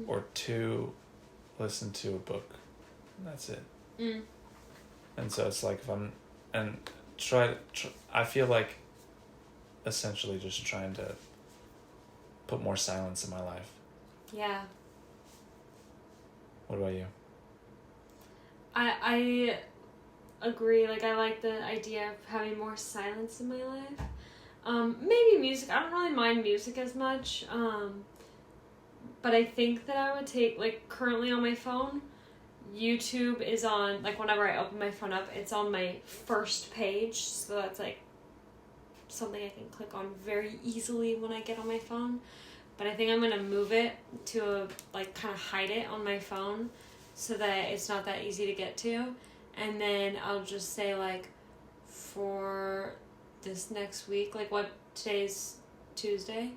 or two, listen to a book. And that's it. And so it's like if I'm and I feel like essentially just trying to put more silence in my life. Yeah. What about you? I agree. Like, I like the idea of having more silence in my life. Maybe music. I don't really mind music as much. But I think that I would take, like, currently on my phone, YouTube is on, like, whenever I open my phone up, it's on my first page. So that's, like, something I can click on very easily when I get on my phone. But I think I'm going to move it to, kind of hide it on my phone so that it's not that easy to get to. And then I'll just say, for this next week, today's Tuesday.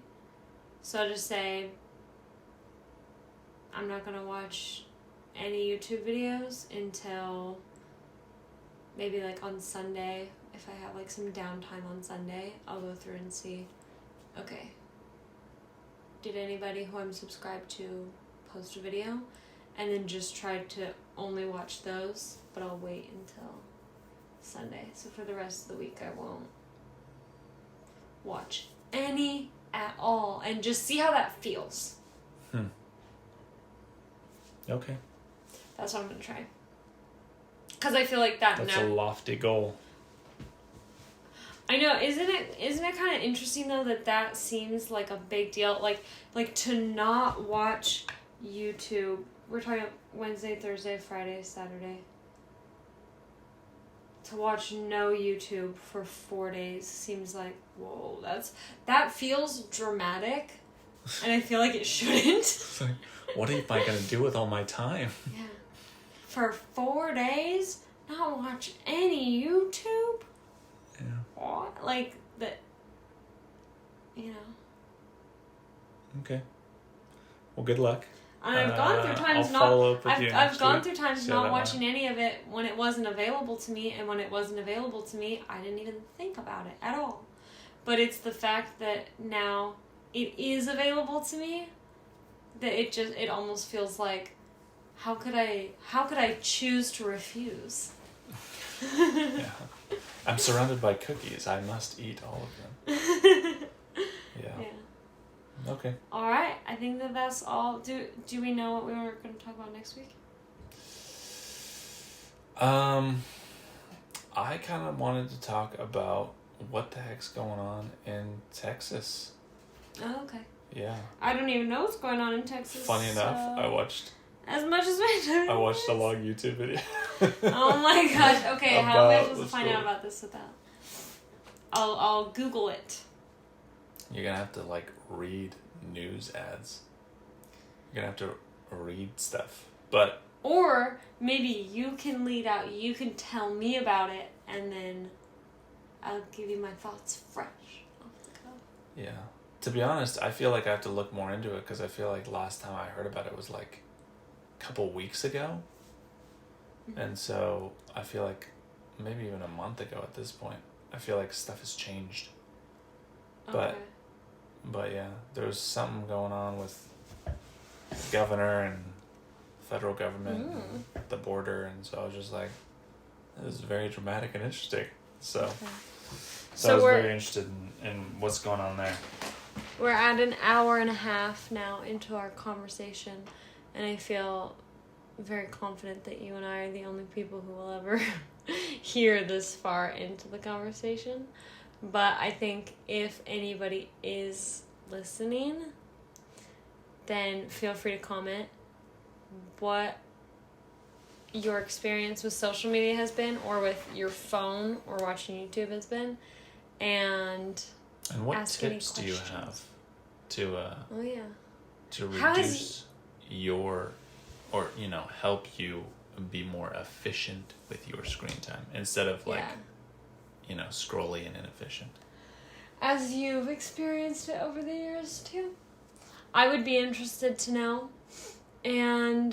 So I'll just say, I'm not going to watch any YouTube videos until maybe, on Sunday. If I have, some downtime on Sunday, I'll go through and see, okay, did anybody who I'm subscribed to post a video? And then just try to only watch those, but I'll wait until Sunday. So for the rest of the week, I won't watch any at all and just see how that feels. Okay. That's what I'm going to try. Because I feel like that's a lofty goal. I know, isn't it kind of interesting though that seems like a big deal, like to not watch YouTube. We're talking Wednesday, Thursday, Friday, Saturday. To watch no YouTube for 4 days seems like, whoa, that feels dramatic, and I feel like it shouldn't. It's like, what am I gonna do with all my time? Yeah, for 4 days, not watch any YouTube. Yeah. What? Like that, you know. Okay. Well, good luck. And I've gone through times I've gone through times not watching any of it when it wasn't available to me, and when it wasn't available to me, I didn't even think about it at all. But it's the fact that now it is available to me that it almost feels like, how could I choose to refuse? Yeah. I'm surrounded by cookies. I must eat all of them. Yeah. Okay. All right. I think that's all. Do we know what we were going to talk about next week? I kind of wanted to talk about what the heck's going on in Texas. Oh, okay. Yeah. I don't even know what's going on in Texas. Funny enough, I watched as much as I watched a long YouTube video. Oh my gosh. Okay, how am I supposed to find out about this without? I'll Google it. You're gonna have to read news ads. You're gonna have to read stuff. But or maybe you can lead out, you can tell me about it, and then I'll give you my thoughts fresh off the cuff. Yeah. To be honest, I feel like I have to look more into it because I feel like last time I heard about it was a couple weeks ago. Mm-hmm. And so I feel like maybe even a month ago at this point. I feel like stuff has changed. Okay. But yeah, there's something going on with governor and federal government, and the border, and so I was just like, this is very dramatic and interesting. So, Okay. so I was very interested in what's going on there. We're at an hour and a half now into our conversation, and I feel very confident that you and I are the only people who will ever hear this far into the conversation. But I think if anybody is listening, then feel free to comment what your experience with social media has been, or with your phone or watching YouTube has been, and what ask any tips do you questions. have to Oh yeah. to How reduce your, or help you be more efficient with your screen time instead of like scrolly and inefficient? As you've experienced it over the years too, I would be interested to know. And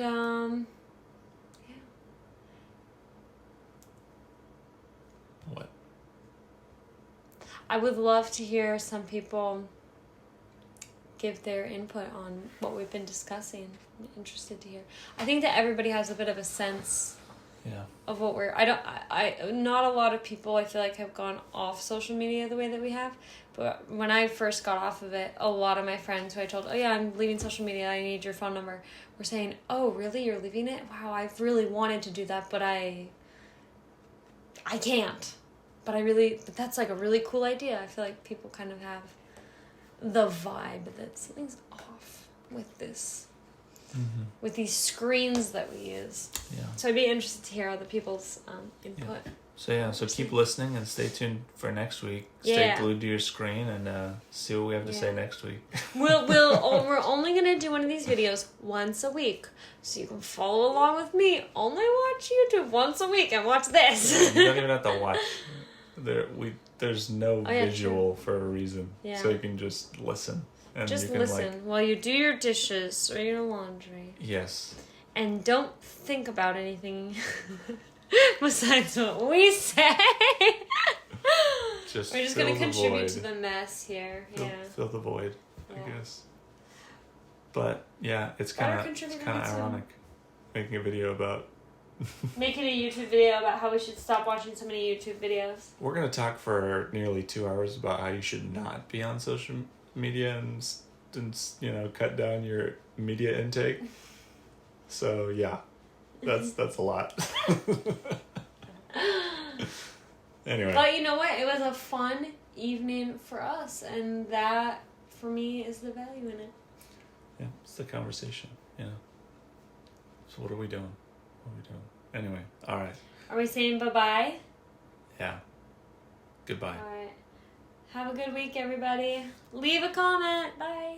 What? I would love to hear some people give their input on what we've been discussing. I'm interested to hear. I think that everybody has a bit of a sense of what we're... not a lot of people, I feel like, have gone off social media the way that we have. But when I first got off of it, a lot of my friends who I told, oh yeah, I'm leaving social media, I need your phone number, were saying, oh really, you're leaving it? Wow, I've really wanted to do that, but I can't. But that's like a really cool idea. I feel like people kind of have the vibe that something's off with this. Mm-hmm. With these screens that we use. Yeah. So I'd be interested to hear other people's input. So keep listening and stay tuned for next week. Stay glued to your screen and see what we have to say next week. We're only gonna do one of these videos once a week, so you can follow along with me. Only watch YouTube once a week and watch this. You don't even have to watch. There's no visual for a reason, so you can just listen. And just you can listen while you do your dishes or your laundry. Yes. And don't think about anything besides what we say. We're just going to contribute to the mess here. Fill the void, I guess. But yeah, it's kind of ironic making a video about... Making a YouTube video about how we should stop watching so many YouTube videos. We're going to talk for nearly 2 hours about how you should not be on social media and cut down your media intake. So yeah, that's a lot. Anyway. But you know what? It was a fun evening for us, and that for me is the value in it. Yeah, it's the conversation. So what are we doing? Anyway, all right. Are we saying bye-bye? Yeah. Goodbye. All right. Have a good week, everybody. Leave a comment. Bye.